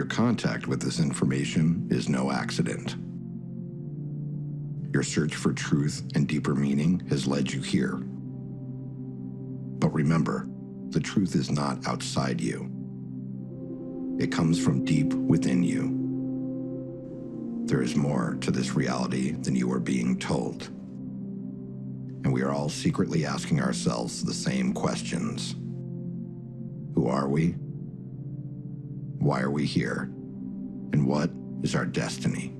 Your contact with this information is no accident. Your search for truth and deeper meaning has led you here. But remember, the truth is not outside you. It comes from deep within you. There is more to this reality than you are being told. And we are all secretly asking ourselves the same questions. Who are we? Why are we here? And what is our destiny?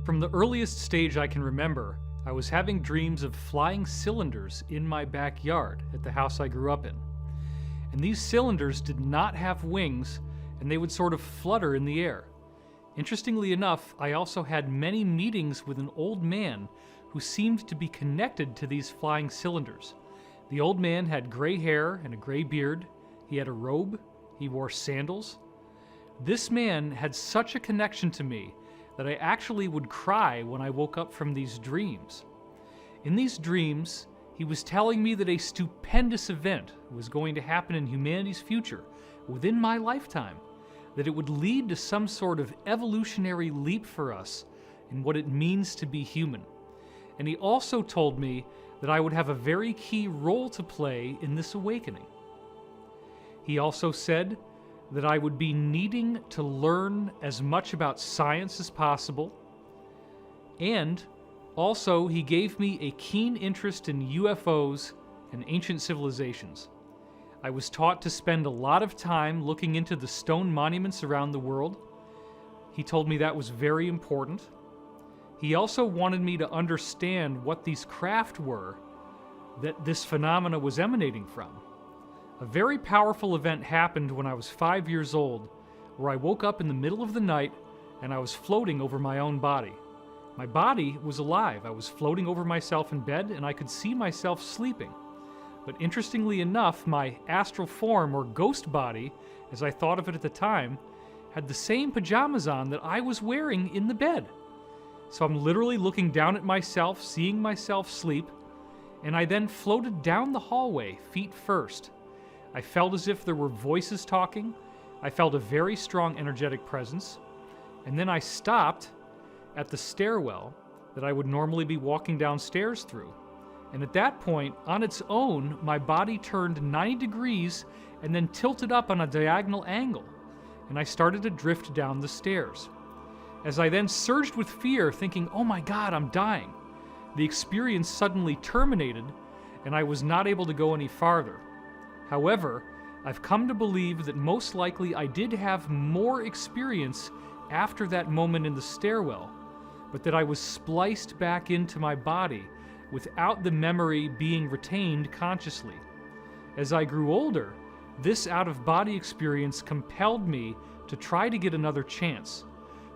From the earliest stage I can remember, I was having dreams of flying cylinders in my backyard at the house I grew up in. And these cylinders did not have wings, and they would sort of flutter in the air. Interestingly enough, I also had many meetings with an old man who seemed to be connected to these flying cylinders. The old man had gray hair and a gray beard. He had a robe. He wore sandals. This man had such a connection to me that I actually would cry when I woke up from these dreams. In these dreams, he was telling me that a stupendous event was going to happen in humanity's future within my lifetime, that it would lead to some sort of evolutionary leap for us in what it means to be human. And he also told me that I would have a very key role to play in this awakening. He also said that I would be needing to learn as much about science as possible, and also he gave me a keen interest in UFOs and ancient civilizations. I was taught to spend a lot of time looking into the stone monuments around the world. He told me that was very important. He also wanted me to understand what these craft were that this phenomena was emanating from. A very powerful event happened when I was 5 years old, where I woke up in the middle of the night and I was floating over my own body. My body was alive. I was floating over myself in bed and I could see myself sleeping. But interestingly enough, my astral form, or ghost body, as I thought of it at the time, had the same pajamas on that I was wearing in the bed. So I'm literally looking down at myself, seeing myself sleep, and I then floated down the hallway, feet first. I felt as if there were voices talking. I felt a very strong energetic presence. And then I stopped at the stairwell that I would normally be walking downstairs through. And at that point, on its own, my body turned 90 degrees and then tilted up on a diagonal angle. And I started to drift down the stairs. As I then surged with fear, thinking, oh my God, I'm dying, the experience suddenly terminated and I was not able to go any farther. However, I've come to believe that most likely I did have more experience after that moment in the stairwell, but that I was spliced back into my body without the memory being retained consciously. As I grew older, this out-of-body experience compelled me to try to get another chance.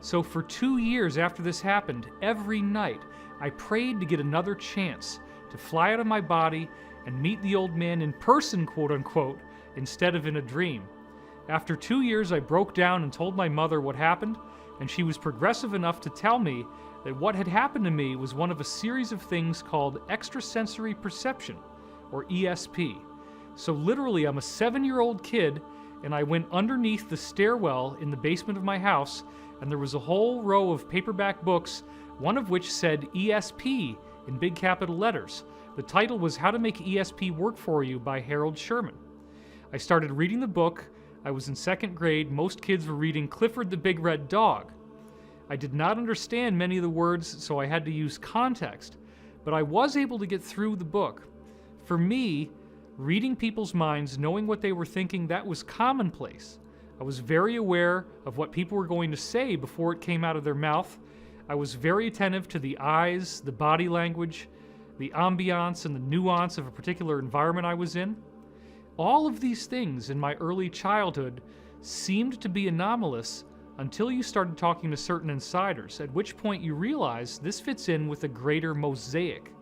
So for 2 years after this happened, every night I prayed to get another chance to fly out of my body and meet the old man in person, quote-unquote, instead of in a dream. After 2 years, I broke down and told my mother what happened, and she was progressive enough to tell me that what had happened to me was one of a series of things called extrasensory perception, or ESP. So literally, I'm a 7-year-old kid, and I went underneath the stairwell in the basement of my house, and there was a whole row of paperback books, one of which said ESP in big capital letters. The title was How to Make ESP Work For You by Harold Sherman. I started reading the book. I was in 2nd grade. Most kids were reading Clifford the Big Red Dog. I did not understand many of the words, so I had to use context, but I was able to get through the book. For me, Reading people's minds, knowing what they were thinking, that was commonplace. I was very aware of what people were going to say before it came out of their mouth. I was very attentive to the eyes, the body language, the ambiance, and the nuance of a particular environment I was in. All of these things in my early childhood seemed to be anomalous until you started talking to certain insiders, at which point you realize this fits in with a greater mosaic.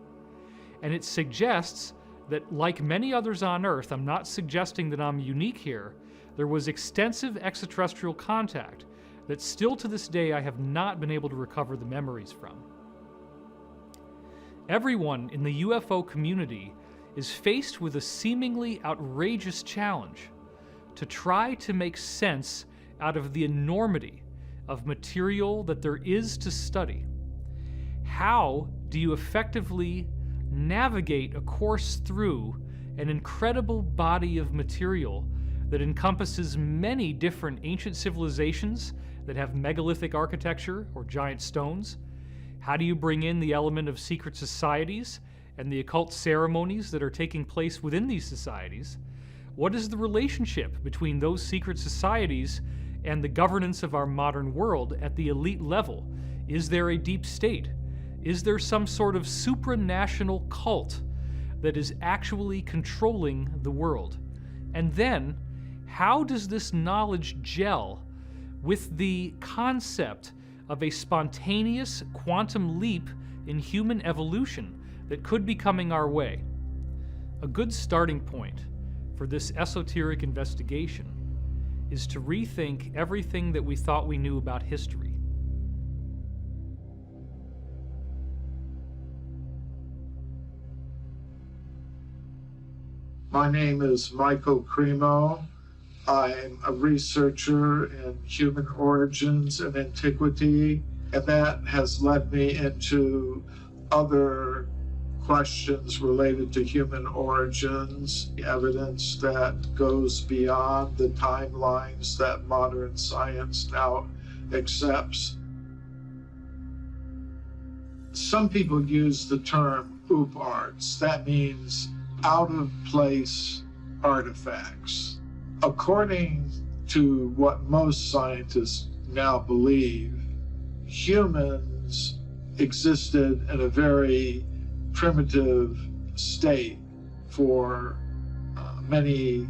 And it suggests that, like many others on Earth, I'm not suggesting that I'm unique here, there was extensive extraterrestrial contact that still to this day I have not been able to recover the memories from. Everyone in the UFO community is faced with a seemingly outrageous challenge to try to make sense out of the enormity of material that there is to study. How do you effectively navigate a course through an incredible body of material that encompasses many different ancient civilizations that have megalithic architecture or giant stones? How do you bring in the element of secret societies and the occult ceremonies that are taking place within these societies? What is the relationship between those secret societies and the governance of our modern world at the elite level? Is there a deep state? Is there some sort of supranational cult that is actually controlling the world? And then, how does this knowledge gel with the concept of a spontaneous quantum leap in human evolution that could be coming our way? A good starting point for this esoteric investigation is to rethink everything that we thought we knew about history. My name is Michael Cremo. I'm a researcher in human origins and antiquity, and that has led me into other questions related to human origins, evidence that goes beyond the timelines that modern science now accepts. Some people use the term OOPArts. That means out-of-place artifacts. According to what most scientists now believe, humans existed in a very primitive state for many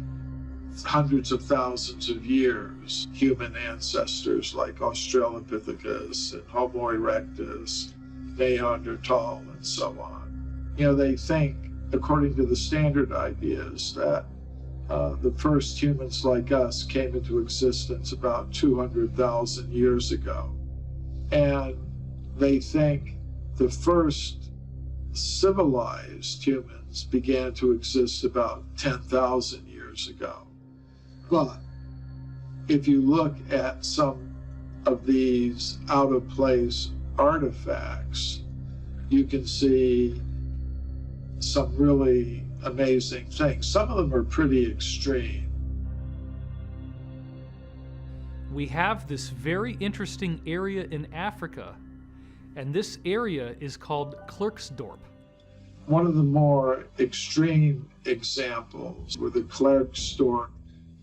hundreds of thousands of years. Human ancestors like Australopithecus and Homo erectus, Neanderthal, and so on. They think, according to the standard ideas, that the first humans like us came into existence about 200,000 years ago. And they think the first civilized humans began to exist about 10,000 years ago. But if you look at some of these out-of-place artifacts, you can see some really amazing things. Some of them are pretty extreme. We have this very interesting area in Africa, and this area is called Klerksdorp. One of the more extreme examples were the Klerksdorp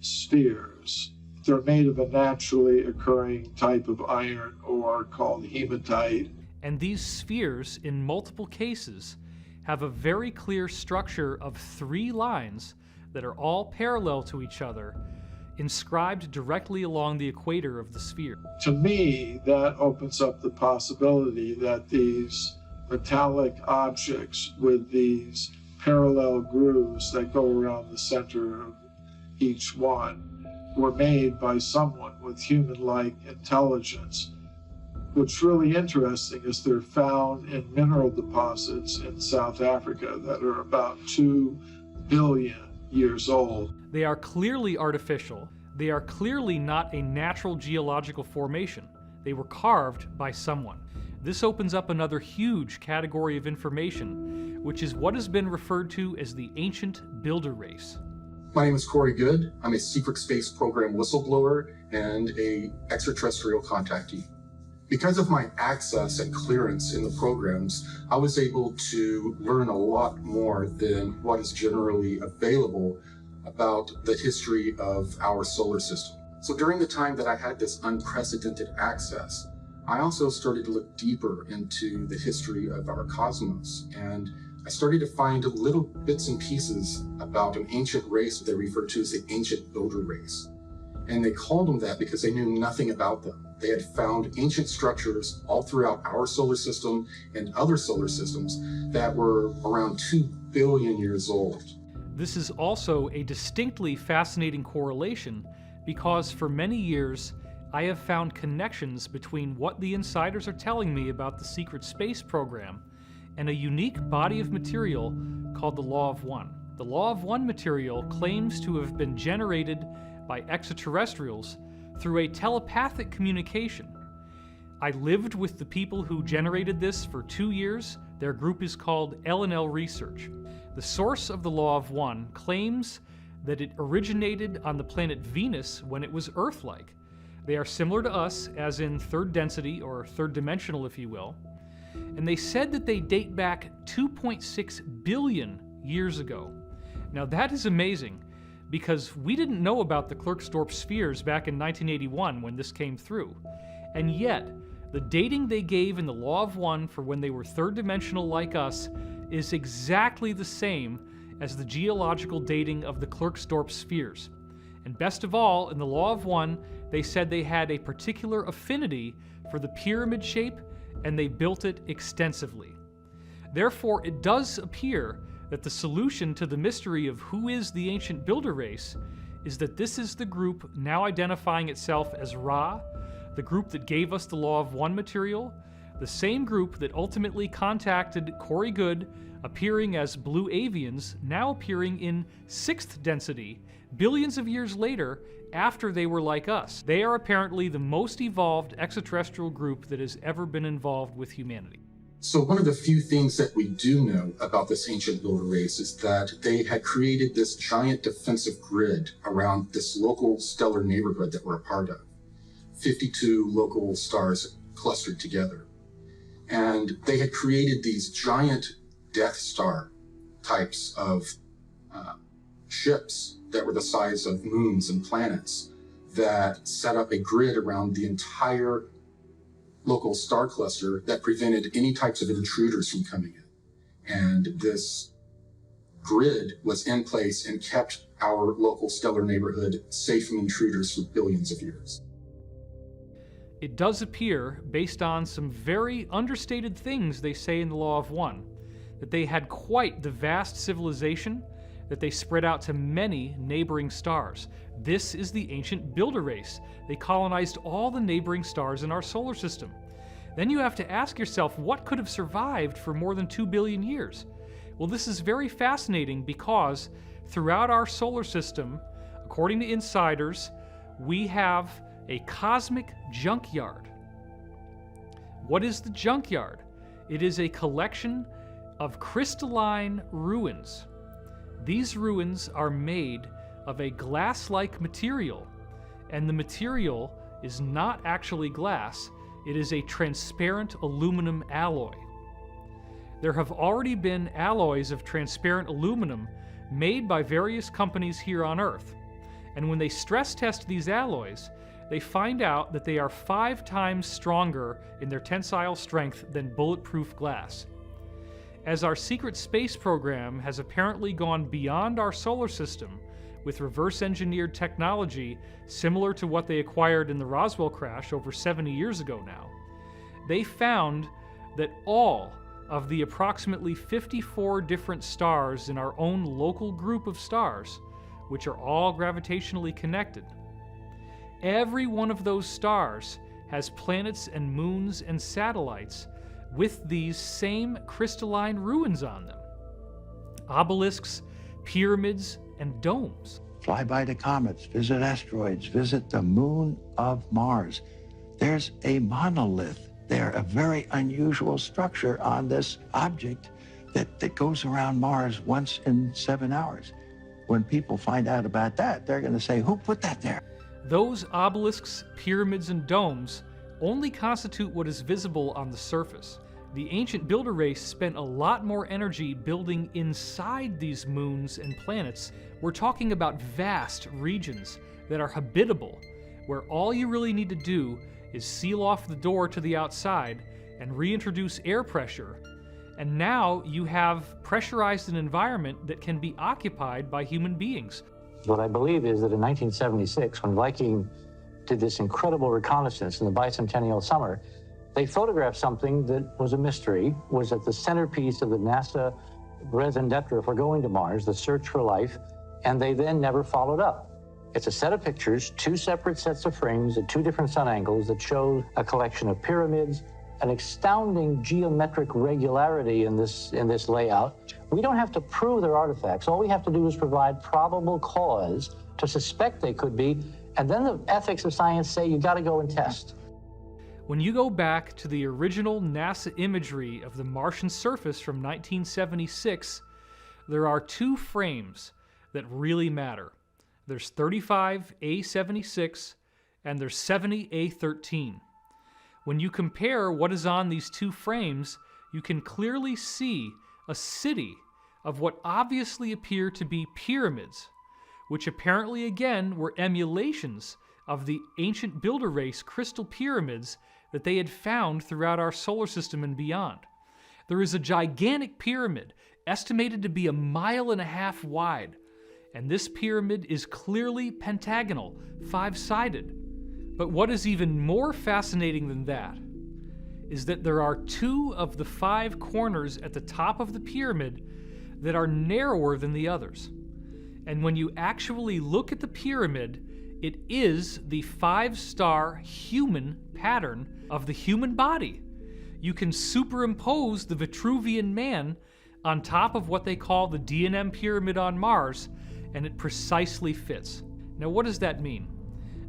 spheres. They're made of a naturally occurring type of iron ore called hematite. And these spheres, in multiple cases, have a very clear structure of 3 lines that are all parallel to each other, inscribed directly along the equator of the sphere. To me, that opens up the possibility that these metallic objects with these parallel grooves that go around the center of each one were made by someone with human-like intelligence. What's really interesting is they're found in mineral deposits in South Africa that are about 2 billion years old. They are clearly artificial. They are clearly not a natural geological formation. They were carved by someone. This opens up another huge category of information, which is what has been referred to as the ancient builder race. My name is Corey Good. I'm a secret space program whistleblower and a extraterrestrial contactee. Because of my access and clearance in the programs, I was able to learn a lot more than what is generally available about the history of our solar system. So during the time that I had this unprecedented access, I also started to look deeper into the history of our cosmos, and I started to find little bits and pieces about an ancient race that they referred to as the ancient builder race. And they called them that because they knew nothing about them. They had found ancient structures all throughout our solar system and other solar systems that were around 2 billion years old. This is also a distinctly fascinating correlation because for many years I have found connections between what the insiders are telling me about the secret space program and a unique body of material called the Law of One. The Law of One material claims to have been generated by extraterrestrials through a telepathic communication. I lived with the people who generated this for 2 years. Their group is called L&L Research. The source of the Law of One claims that it originated on the planet Venus when it was Earth-like. They are similar to us, as in third density, or third dimensional, if you will. And they said that they date back 2.6 billion years ago. Now that is amazing, because we didn't know about the Klerksdorp spheres back in 1981 when this came through. And yet, the dating they gave in the Law of One for when they were third dimensional like us is exactly the same as the geological dating of the Klerksdorp spheres. And best of all, in the Law of One, they said they had a particular affinity for the pyramid shape, and they built it extensively. Therefore, it does appear that the solution to the mystery of who is the ancient builder race is that this is the group now identifying itself as Ra, the group that gave us the Law of One material, the same group that ultimately contacted Corey Goode, appearing as blue avians, now appearing in 6th density, billions of years later, after they were like us. They are apparently the most evolved extraterrestrial group that has ever been involved with humanity. So one of the few things that we do know about this ancient builder race is that they had created this giant defensive grid around this local stellar neighborhood that we're a part of. 52 local stars clustered together. And they had created these giant Death Star types of ships that were the size of moons and planets that set up a grid around the entire local star cluster that prevented any types of intruders from coming in. And this grid was in place and kept our local stellar neighborhood safe from intruders for billions of years. It does appear, based on some very understated things they say in the Law of One, that they had quite the vast civilization that they spread out to many neighboring stars. This is the ancient builder race. They colonized all the neighboring stars in our solar system. Then you have to ask yourself, what could have survived for more than 2 billion years? Well, this is very fascinating because throughout our solar system, according to insiders, we have a cosmic junkyard. What is the junkyard? It is a collection of crystalline ruins. These ruins are made of a glass-like material, and the material is not actually glass, it is a transparent aluminum alloy. There have already been alloys of transparent aluminum made by various companies here on Earth, and when they stress test these alloys, they find out that they are 5 times stronger in their tensile strength than bulletproof glass. As our secret space program has apparently gone beyond our solar system with reverse-engineered technology similar to what they acquired in the Roswell crash over 70 years ago now, they found that all of the approximately 54 different stars in our own local group of stars, which are all gravitationally connected, every one of those stars has planets and moons and satellites with these same crystalline ruins on them. Obelisks, pyramids, and domes. Fly by the comets, visit asteroids, visit the moon of Mars. There's a monolith there, a very unusual structure on this object that goes around Mars once in 7 hours. When people find out about that, they're going to say, who put that there? Those obelisks, pyramids, and domes only constitute what is visible on the surface. The ancient builder race spent a lot more energy building inside these moons and planets. We're talking about vast regions that are habitable, where all you really need to do is seal off the door to the outside and reintroduce air pressure. And now you have pressurized an environment that can be occupied by human beings. What I believe is that in 1976, when Viking did this incredible reconnaissance in the bicentennial summer, they photographed something that was a mystery, was at the centerpiece of the NASA raison d'etre for going to Mars, the search for life, and they then never followed up. It's a set of pictures, two separate sets of frames at two different sun angles that show a collection of pyramids, an astounding geometric regularity in this layout. We don't have to prove they're artifacts. All we have to do is provide probable cause to suspect they could be, and then the ethics of science say you got to go and test. When you go back to the original NASA imagery of the Martian surface from 1976, there are two frames that really matter. There's 35A76 and there's 70A13. When you compare what is on these two frames, you can clearly see a city of what obviously appear to be pyramids, which apparently again were emulations of the ancient builder race crystal pyramids that they had found throughout our solar system and beyond. There is a gigantic pyramid estimated to be 1.5 miles wide, and this pyramid is clearly pentagonal, 5-sided. But what is even more fascinating than that is that there are 2 of the 5 corners at the top of the pyramid that are narrower than the others. And when you actually look at the pyramid, it is the 5-star human pattern of the human body. You can superimpose the Vitruvian Man on top of what they call the D&M pyramid on Mars, and it precisely fits. Now, what does that mean?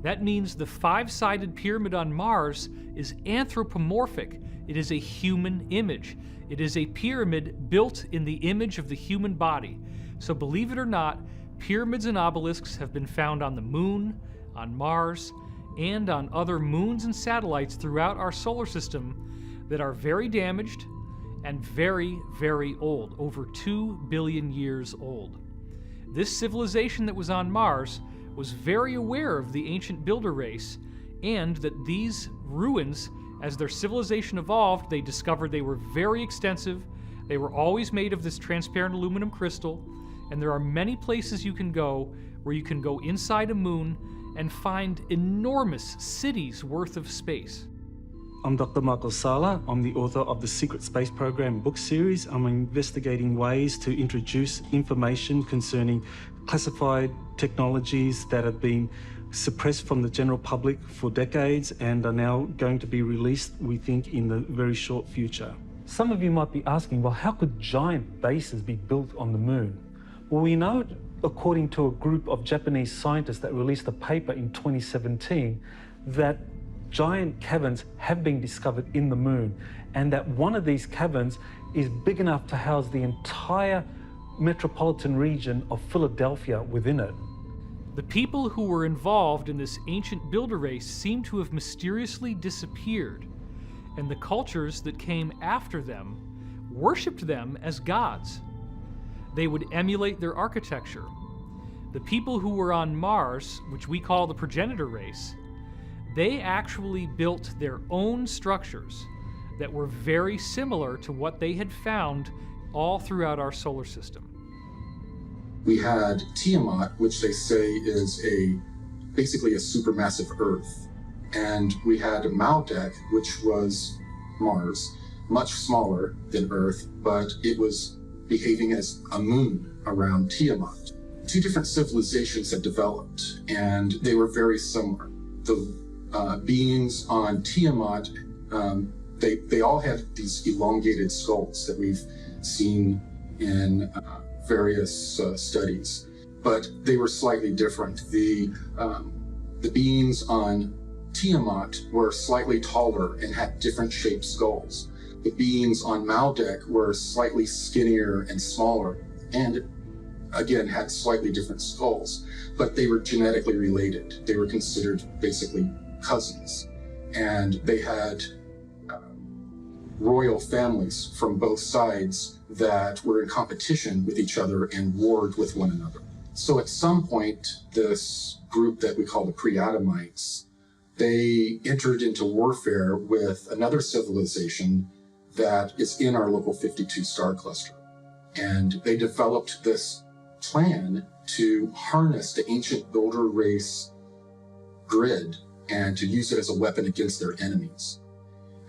That means the 5-sided pyramid on Mars is anthropomorphic. It is a human image. It is a pyramid built in the image of the human body. So believe it or not, pyramids and obelisks have been found on the moon, on Mars, and on other moons and satellites throughout our solar system that are very damaged and very, very old, over 2 billion years old. This civilization that was on Mars was very aware of the ancient builder race, and that these ruins, as their civilization evolved, they discovered they were very extensive. They were always made of this transparent aluminum crystal, and there are many places you can go where you can go inside a moon and find enormous cities worth of space. I'm Dr. Michael Sala. I'm the author of the Secret Space Program book series. I'm investigating ways to introduce information concerning classified technologies that have been suppressed from the general public for decades and are now going to be released, we think, in the very short future. Some of you might be asking, well, how could giant bases be built on the moon? Well, we know, according to a group of Japanese scientists that released a paper in 2017, that giant caverns have been discovered in the moon, and that one of these caverns is big enough to house the entire metropolitan region of Philadelphia within it. The people who were involved in this ancient builder race seem to have mysteriously disappeared, and the cultures that came after them worshipped them as gods. They would emulate their architecture. The people who were on Mars, which we call the progenitor race, they actually built their own structures that were very similar to what they had found all throughout our solar system. We had Tiamat, which they say is basically a supermassive Earth. And we had Maldek, which was Mars, much smaller than Earth, but it was behaving as a moon around Tiamat. 2 different civilizations had developed, and they were very similar. The beings on Tiamat, they all had these elongated skulls that we've seen in various studies, but they were slightly different. The beings on Tiamat were slightly taller and had different shaped skulls. The beings on Maldek were slightly skinnier and smaller, and again had slightly different skulls, but they were genetically related. They were considered basically cousins. And they had royal families from both sides that were in competition with each other and warred with one another. So at some point, this group that we call the pre-Adamites, they entered into warfare with another civilization that is in our local 52 star cluster. And they developed this plan to harness the ancient builder race grid and to use it as a weapon against their enemies.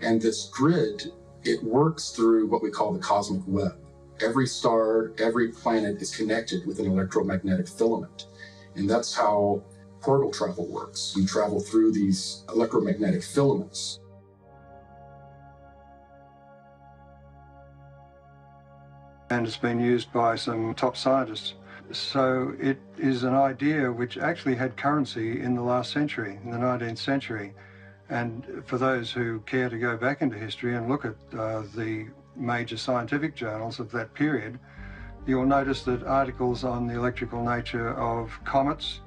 And this grid, it works through what we call the cosmic web. Every star, every planet is connected with an electromagnetic filament. And that's how portal travel works. You travel through these electromagnetic filaments. And it's been used by some top scientists. So it is an idea which actually had currency in the last century, in the 19th century. And for those who care to go back into history and look at the major scientific journals of that period, you'll notice that articles on the electrical nature of comets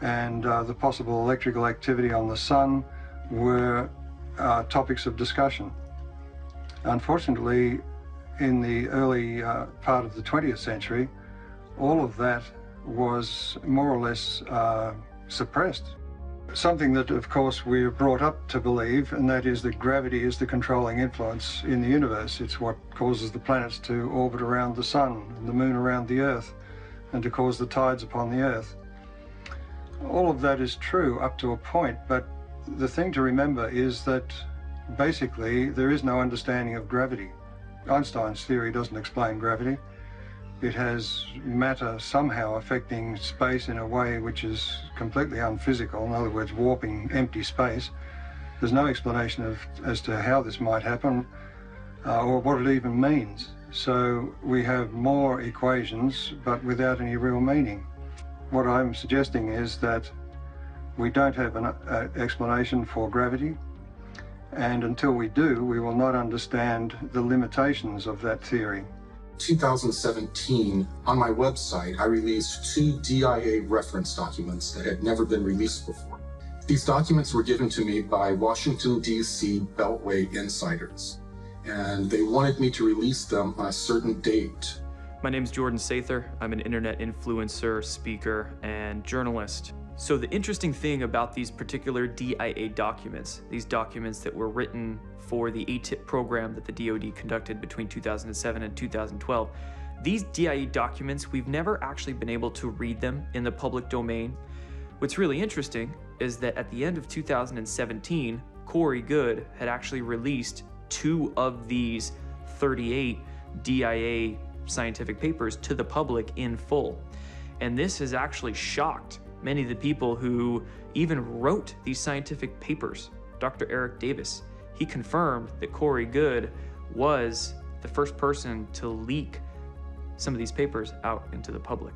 and the possible electrical activity on the sun were topics of discussion. Unfortunately, in the early part of the 20th century, all of that was more or less suppressed. Something that, of course, we're brought up to believe, and that is that gravity is the controlling influence in the universe. It's what causes the planets to orbit around the sun and the moon around the Earth, and to cause the tides upon the Earth. All of that is true up to a point, but the thing to remember is that basically there is no understanding of gravity. Einstein's theory doesn't explain gravity. It has matter somehow affecting space in a way which is completely unphysical, in other words, warping empty space. There's no explanation as to how this might happen or what it even means. So we have more equations, but without any real meaning. What I'm suggesting is that we don't have an explanation for gravity, and until we do, we will not understand the limitations of that theory. 2017, on my website, I released 2 DIA reference documents that had never been released before. These documents were given to me by Washington, D.C. Beltway insiders, and they wanted me to release them on a certain date. My name's Jordan Sather. I'm an internet influencer, speaker, and journalist. So the interesting thing about these particular DIA documents, these documents that were written for the ATIP program that the DoD conducted between 2007 and 2012, these DIA documents, we've never actually been able to read them in the public domain. What's really interesting is that at the end of 2017, Corey Goode had actually released 2 of these 38 DIA scientific papers to the public in full. And this has actually shocked many of the people who even wrote these scientific papers. Dr. Eric Davis, he confirmed that Corey Goode was the first person to leak some of these papers out into the public.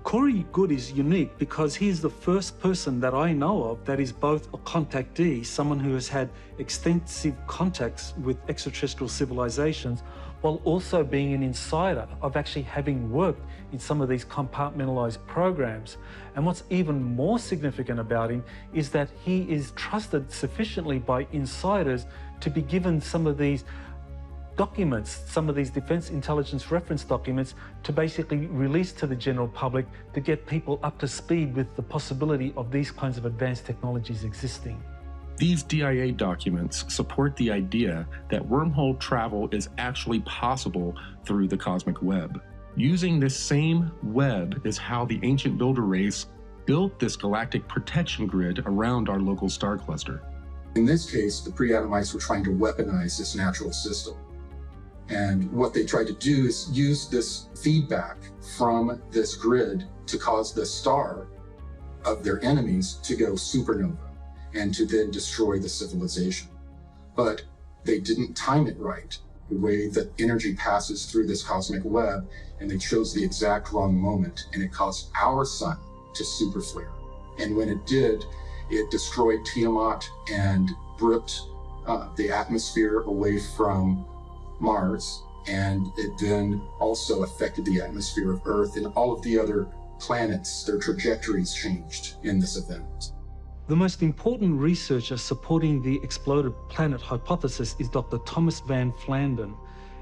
Corey Goode is unique because he's the first person that I know of that is both a contactee, someone who has had extensive contacts with extraterrestrial civilizations, while also being an insider of actually having worked in some of these compartmentalized programs. And what's even more significant about him is that he is trusted sufficiently by insiders to be given some of these documents, some of these Defense Intelligence Reference documents, to basically release to the general public to get people up to speed with the possibility of these kinds of advanced technologies existing. These DIA documents support the idea that wormhole travel is actually possible through the cosmic web. Using this same web is how the ancient builder race built this galactic protection grid around our local star cluster. In this case, the pre-Adamites were trying to weaponize this natural system. And what they tried to do is use this feedback from this grid to cause the star of their enemies to go supernova and to then destroy the civilization. But they didn't time it right, the way that energy passes through this cosmic web, and they chose the exact wrong moment, and it caused our sun to super flare. And when it did, it destroyed Tiamat and ripped the atmosphere away from Mars, and it then also affected the atmosphere of Earth, and all of the other planets, their trajectories changed in this event. The most important researcher supporting the exploded planet hypothesis is Dr. Thomas Van Flandern,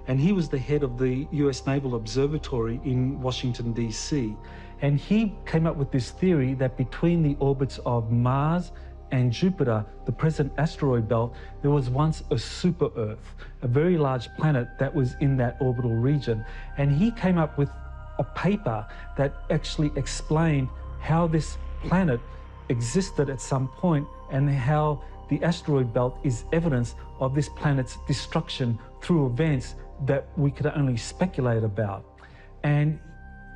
and he was the head of the US Naval Observatory in Washington, D.C. And he came up with this theory that between the orbits of Mars and Jupiter, the present asteroid belt, there was once a super Earth, a very large planet that was in that orbital region. And he came up with a paper that actually explained how this planet existed at some point and how the asteroid belt is evidence of this planet's destruction through events that we could only speculate about. And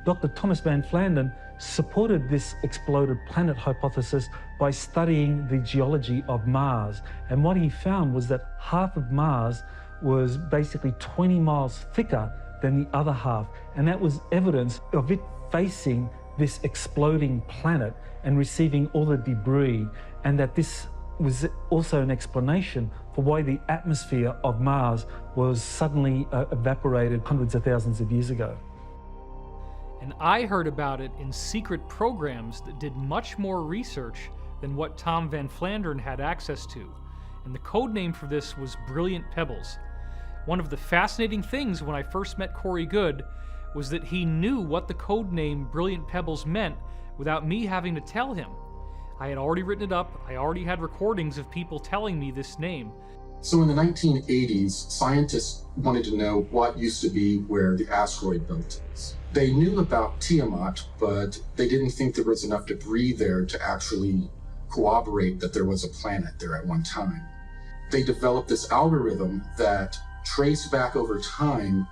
Dr. Thomas Van Flandern supported this exploded planet hypothesis by studying the geology of Mars. And what he found was that half of Mars was basically 20 miles thicker than the other half. And that was evidence of it facing this exploding planet and receiving all the debris, and that this was also an explanation for why the atmosphere of Mars was suddenly evaporated hundreds of thousands of years ago. And I heard about it in secret programs that did much more research than what Tom Van Flandern had access to, and the code name for this was Brilliant Pebbles. One of the fascinating things when I first met Corey Goode was that he knew what the code name Brilliant Pebbles meant without me having to tell him. I had already written it up, I already had recordings of people telling me this name. So in the 1980s, scientists wanted to know what used to be where the asteroid belt is. They knew about Tiamat, but they didn't think there was enough debris there to actually corroborate that there was a planet there at one time. They developed this algorithm that traced back over time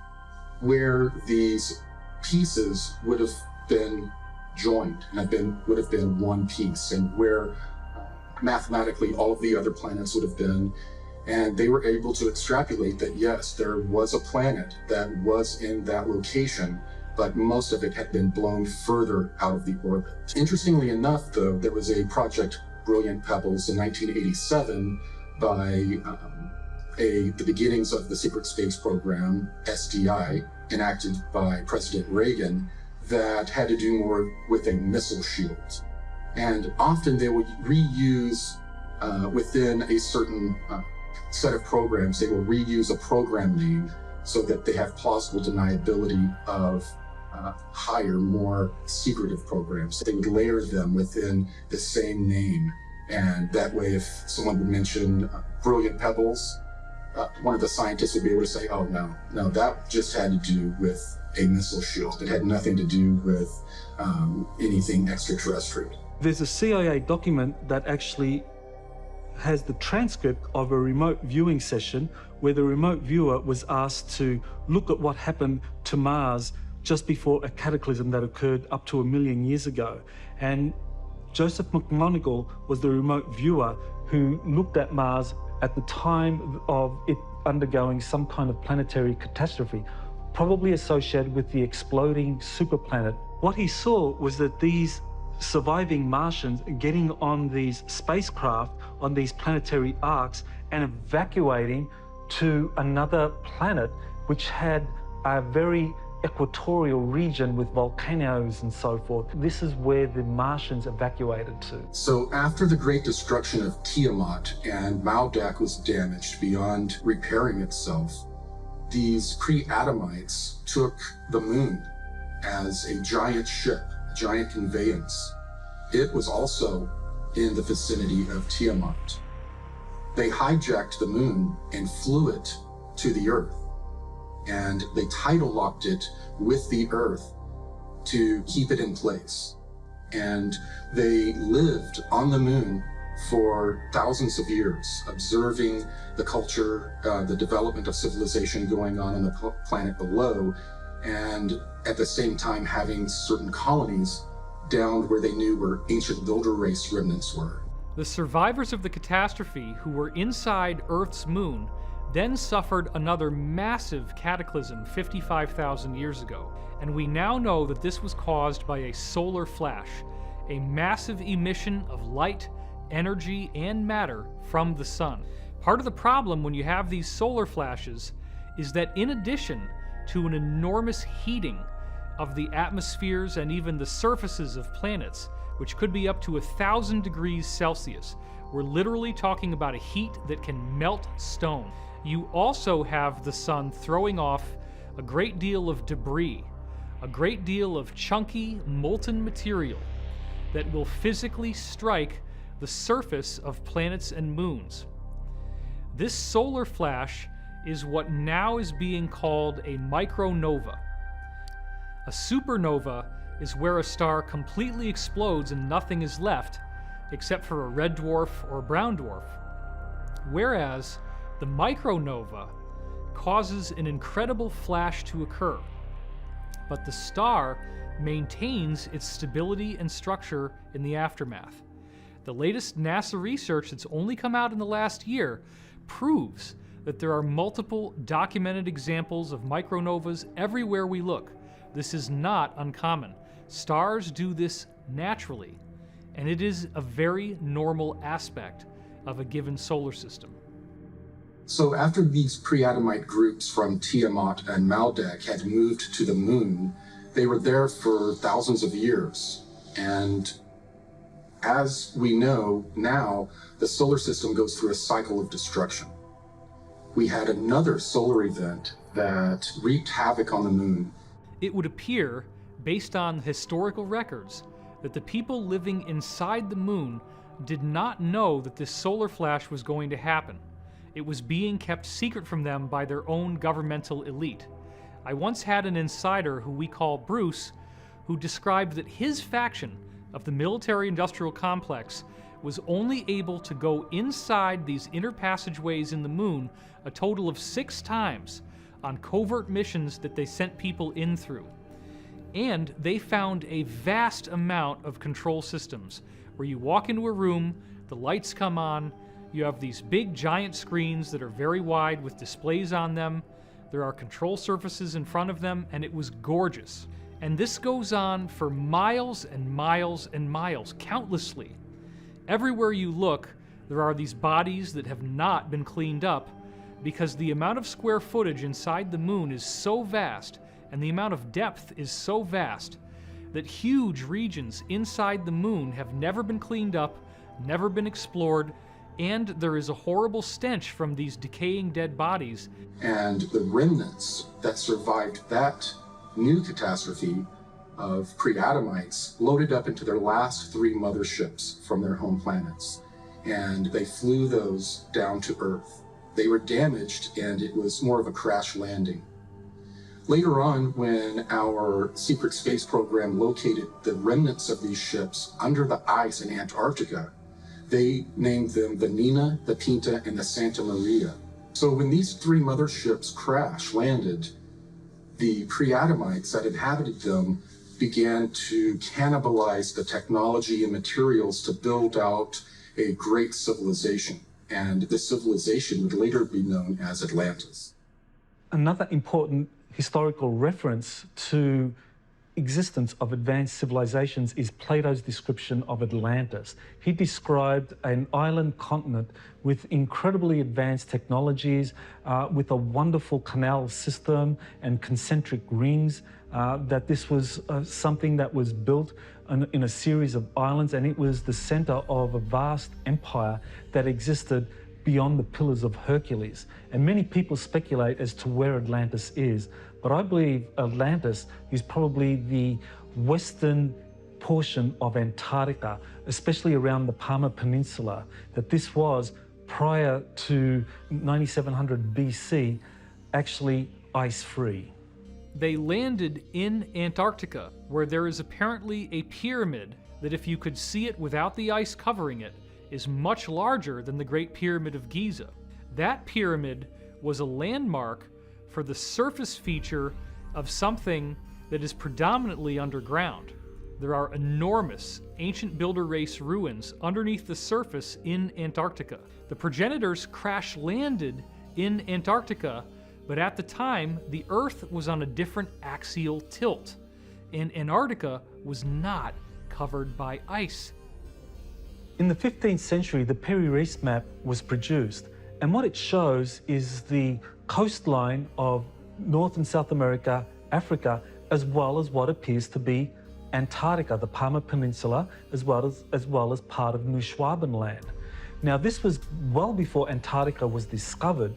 where these pieces would have been joined and would have been one piece, and where mathematically all of the other planets would have been. And they were able to extrapolate that yes, there was a planet that was in that location, but most of it had been blown further out of the orbit. Interestingly enough, though, there was a project Brilliant Pebbles in 1987 by the beginnings of the secret space program, SDI, enacted by President Reagan, that had to do more with a missile shield. And often they would reuse, within a certain set of programs, they will reuse a program name so that they have plausible deniability of higher, more secretive programs. They would layer them within the same name. And that way, if someone would mention Brilliant Pebbles, one of the scientists would be able to say, oh, no, that just had to do with a missile shield. It had nothing to do with anything extraterrestrial. There's a CIA document that actually has the transcript of a remote viewing session where the remote viewer was asked to look at what happened to Mars just before a cataclysm that occurred up to 1 million years ago. And Joseph McMoneagle was the remote viewer who looked at Mars at the time of it undergoing some kind of planetary catastrophe, probably associated with the exploding superplanet. What he saw was that these surviving Martians getting on these spacecraft, on these planetary arcs, and evacuating to another planet which had a very equatorial region with volcanoes and so forth. This is where the Martians evacuated to. So after the great destruction of Tiamat and Maldak was damaged beyond repairing itself, these pre-Adamites took the moon as a giant ship, a giant conveyance. It was also in the vicinity of Tiamat. They hijacked the moon and flew it to the Earth. And they tidal locked it with the Earth to keep it in place. And they lived on the moon for thousands of years, observing the culture, the development of civilization going on the planet below, and at the same time having certain colonies down where they knew where ancient builder race remnants were. The survivors of the catastrophe who were inside Earth's moon then suffered another massive cataclysm 55,000 years ago, and we now know that this was caused by a solar flash, a massive emission of light, energy, and matter from the sun. Part of the problem when you have these solar flashes is that in addition to an enormous heating of the atmospheres and even the surfaces of planets, which could be up to 1,000 degrees Celsius. We're literally talking about a heat that can melt stone. You also have the sun throwing off a great deal of debris, a great deal of chunky, molten material that will physically strike the surface of planets and moons. This solar flash is what now is being called a micronova. A supernova is where a star completely explodes and nothing is left except for a red dwarf or a brown dwarf. Whereas the micronova causes an incredible flash to occur, but the star maintains its stability and structure in the aftermath. The latest NASA research that's only come out in the last year proves that there are multiple documented examples of micronovas everywhere we look. This is not uncommon. Stars do this naturally, and it is a very normal aspect of a given solar system. So after these pre-Adamite groups from Tiamat and Maldek had moved to the moon, they were there for thousands of years. And as we know now, the solar system goes through a cycle of destruction. We had another solar event that wreaked havoc on the moon. It would appear, based on historical records, that the people living inside the moon did not know that this solar flash was going to happen. It was being kept secret from them by their own governmental elite. I once had an insider who we call Bruce, who described that his faction of the military-industrial complex was only able to go inside these inner passageways in the moon a total of 6 times on covert missions that they sent people in through. And they found a vast amount of control systems where you walk into a room, the lights come on, you have these big giant screens that are very wide with displays on them, there are control surfaces in front of them, and it was gorgeous. And this goes on for miles and miles and miles, countlessly. Everywhere you look, there are these bodies that have not been cleaned up because the amount of square footage inside the moon is so vast and the amount of depth is so vast that huge regions inside the moon have never been cleaned up, never been explored, and there is a horrible stench from these decaying dead bodies. And the remnants that survived that new catastrophe of pre-Adamites loaded up into their last 3 motherships from their home planets. And they flew those down to Earth. They were damaged, and it was more of a crash landing. Later on, when our secret space program located the remnants of these ships under the ice in Antarctica, they named them the Nina, the Pinta, and the Santa Maria. So when these 3 motherships crash landed, the pre-Adamites that inhabited them began to cannibalize the technology and materials to build out a great civilization. And this civilization would later be known as Atlantis. Another important historical reference to existence of advanced civilizations is Plato's description of Atlantis. He described an island continent with incredibly advanced technologies, with a wonderful canal system and concentric rings, that this was something that was built in a series of islands, and it was the center of a vast empire that existed beyond the Pillars of Hercules. And many people speculate as to where Atlantis is, but I believe Atlantis is probably the western portion of Antarctica, especially around the Palmer Peninsula, that this was, prior to 9700 BC, actually ice-free. They landed in Antarctica, where there is apparently a pyramid that, if you could see it without the ice covering it, is much larger than the Great Pyramid of Giza. That pyramid was a landmark for the surface feature of something that is predominantly underground. There are enormous ancient builder race ruins underneath the surface in Antarctica. The progenitors crash landed in Antarctica, but at the time, the Earth was on a different axial tilt, and Antarctica was not covered by ice. In the 15th century, the Perry-Reese map was produced, and what it shows is the coastline of North and South America, Africa, as well as what appears to be Antarctica, the Palmer Peninsula, as well as part of New Schwabenland. Now, this was well before Antarctica was discovered.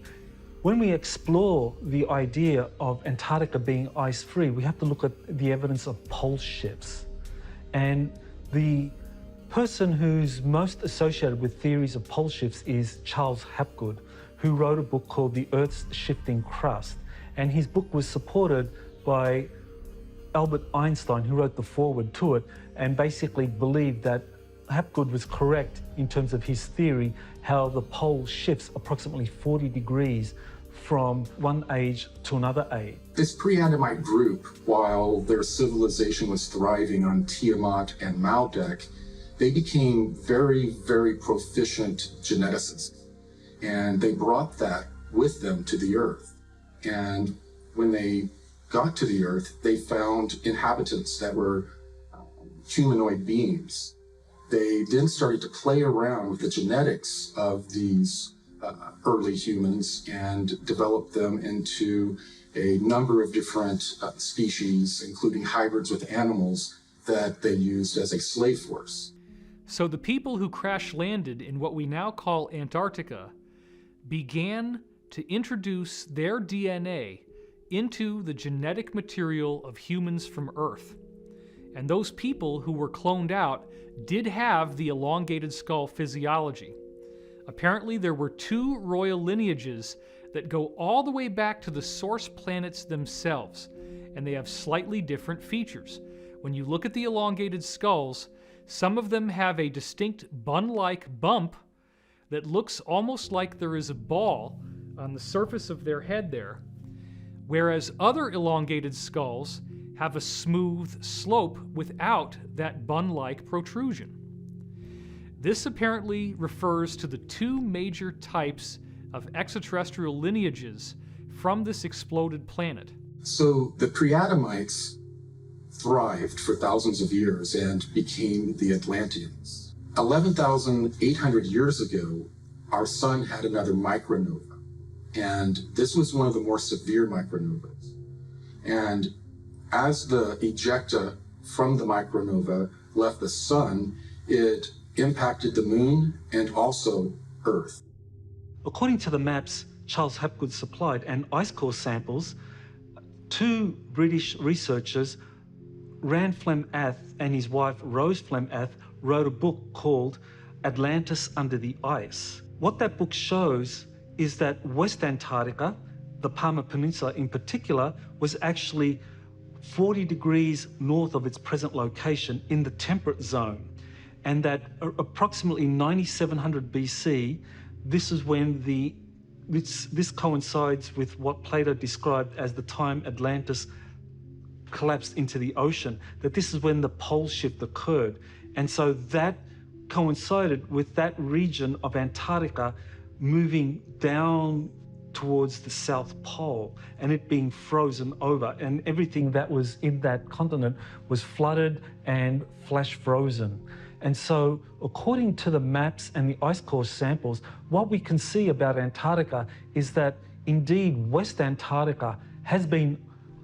When we explore the idea of Antarctica being ice-free, we have to look at the evidence of pole shifts. And the person who's most associated with theories of pole shifts is Charles Hapgood, who wrote a book called The Earth's Shifting Crust. And his book was supported by Albert Einstein, who wrote the foreword to it, and basically believed that Hapgood was correct in terms of his theory, how the pole shifts approximately 40 degrees from one age to another age. This pre-Adamite group, while their civilization was thriving on Tiamat and Maldek, they became very, very proficient geneticists. And they brought that with them to the Earth. And when they got to the Earth, they found inhabitants that were humanoid beings. They then started to play around with the genetics of these early humans and develop them into a number of different species, including hybrids with animals that they used as a slave force. So the people who crash landed in what we now call Antarctica began to introduce their DNA into the genetic material of humans from Earth. And those people who were cloned out did have the elongated skull physiology. Apparently, there were two royal lineages that go all the way back to the source planets themselves, and they have slightly different features. When you look at the elongated skulls, some of them have a distinct bun-like bump that looks almost like there is a ball on the surface of their head there, whereas other elongated skulls have a smooth slope without that bun-like protrusion. This apparently refers to the two major types of extraterrestrial lineages from this exploded planet. So the pre-Adamites thrived for thousands of years and became the Atlanteans. 11,800 years ago, our sun had another micronova, and this was one of the more severe micronovas. And as the ejecta from the micronova left the sun, it impacted the moon and also Earth. According to the maps Charles Hapgood supplied and ice core samples, two British researchers, Rand Flem-Ath and his wife Rose Flem-Ath, wrote a book called Atlantis Under the Ice. What that book shows is that West Antarctica, the Palmer Peninsula in particular, was actually 40 degrees north of its present location in the temperate zone. And that approximately 9700 BC, this is when this coincides with what Plato described as the time Atlantis collapsed into the ocean, that this is when the pole shift occurred. And so that coincided with that region of Antarctica moving down towards the South Pole and it being frozen over, and everything that was in that continent was flooded and flash frozen. And so, according to the maps and the ice core samples, what we can see about Antarctica is that indeed West Antarctica has been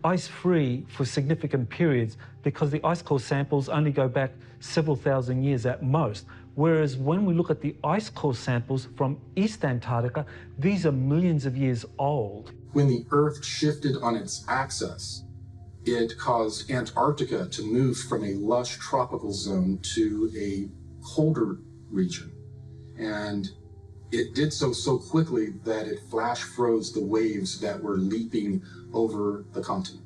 ice-free for significant periods because the ice core samples only go back several thousand years at most. Whereas when we look at the ice core samples from East Antarctica, these are millions of years old. When the Earth shifted on its axis, it caused Antarctica to move from a lush tropical zone to a colder region. And it did so quickly that it flash froze the waves that were leaping over the continent.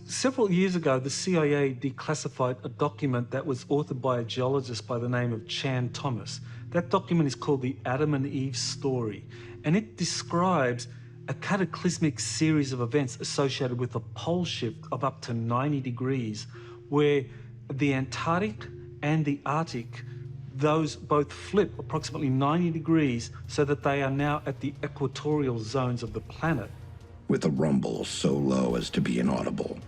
Several years ago, the CIA declassified a document that was authored by a geologist by the name of Chan Thomas. That document is called the Adam and Eve Story, and it describes a cataclysmic series of events associated with a pole shift of up to 90 degrees, where the Antarctic and the Arctic, those both flip approximately 90 degrees so that they are now at the equatorial zones of the planet. With a rumble so low as to be inaudible,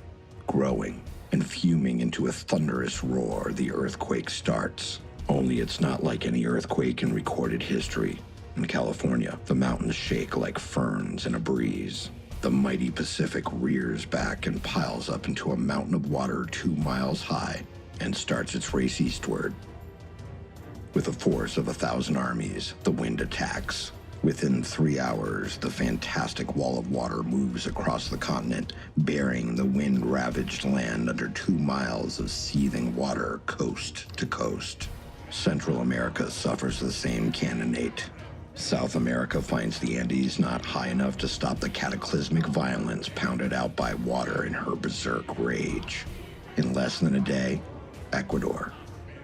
growing and fuming into a thunderous roar, the earthquake starts. Only it's not like any earthquake in recorded history. In California, the mountains shake like ferns in a breeze. The mighty Pacific rears back and piles up into a mountain of water 2 miles high. and starts its race eastward. With a force of 1,000 armies, the wind attacks. Within 3 hours, the fantastic wall of water moves across the continent, burying the wind-ravaged land under 2 miles of seething water coast to coast. Central America suffers the same cannonade. South America finds the Andes not high enough to stop the cataclysmic violence pounded out by water in her berserk rage. In less than a day, Ecuador,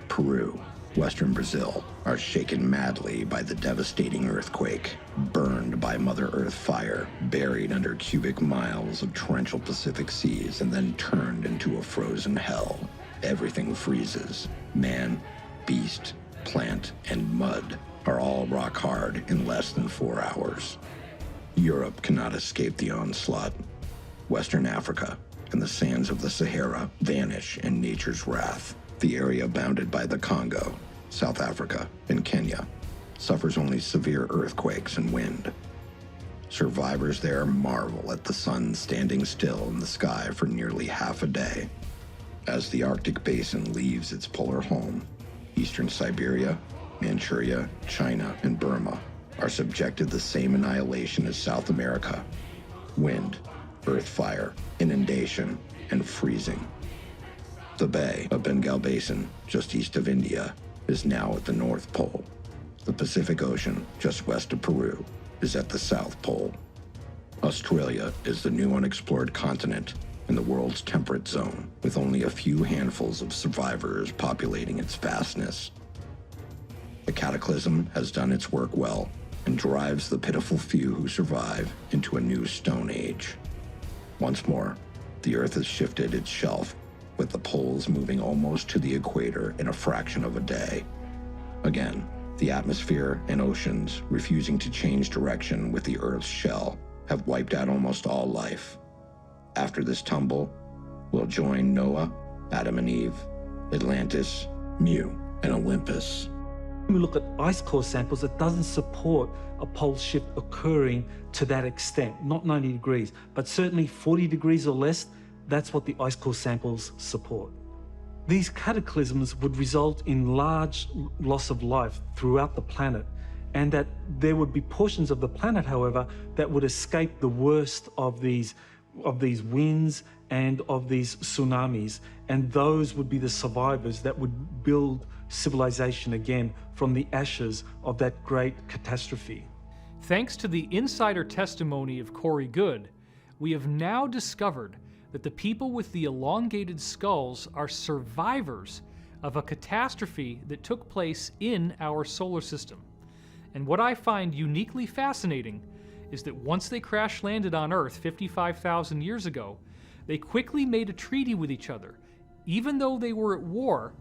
Peru, Western Brazil are shaken madly by the devastating earthquake, burned by Mother Earth fire, buried under cubic miles of torrential Pacific seas, and then turned into a frozen hell. Everything freezes. Man, beast, plant, and mud are all rock hard in less than 4 hours. Europe cannot escape the onslaught. Western Africa and the sands of the Sahara vanish in nature's wrath. The area bounded by the Congo, South Africa, and Kenya suffers only severe earthquakes and wind. Survivors there marvel at the sun standing still in the sky for nearly half a day. As the Arctic basin leaves its polar home, eastern Siberia, Manchuria, China, and Burma are subjected to the same annihilation as South America. Wind, earth fire, inundation, and freezing. The Bay of Bengal Basin, just east of India, is now at the North Pole. The Pacific Ocean, just west of Peru, is at the South Pole. Australia is the new unexplored continent in the world's temperate zone, with only a few handfuls of survivors populating its vastness. The cataclysm has done its work well and drives the pitiful few who survive into a new Stone Age. Once more, the Earth has shifted its shelf, with the poles moving almost to the equator in a fraction of a day. Again, the atmosphere and oceans, refusing to change direction with the Earth's shell, have wiped out almost all life. After this tumble, we'll join Noah, Adam and Eve, Atlantis, Mu, and Olympus. When we look at ice core samples, it doesn't support a pole shift occurring to that extent, not 90 degrees, but certainly 40 degrees or less. That's what the ice core samples support. These cataclysms would result in large loss of life throughout the planet, and that there would be portions of the planet, however, that would escape the worst of these winds and of these tsunamis, and those would be the survivors that would build civilization again from the ashes of that great catastrophe. Thanks to the insider testimony of Corey Goode, we have now discovered that the people with the elongated skulls are survivors of a catastrophe that took place in our solar system. And what I find uniquely fascinating is that once they crash landed on Earth 55,000 years ago, they quickly made a treaty with each other. Even though they were at war,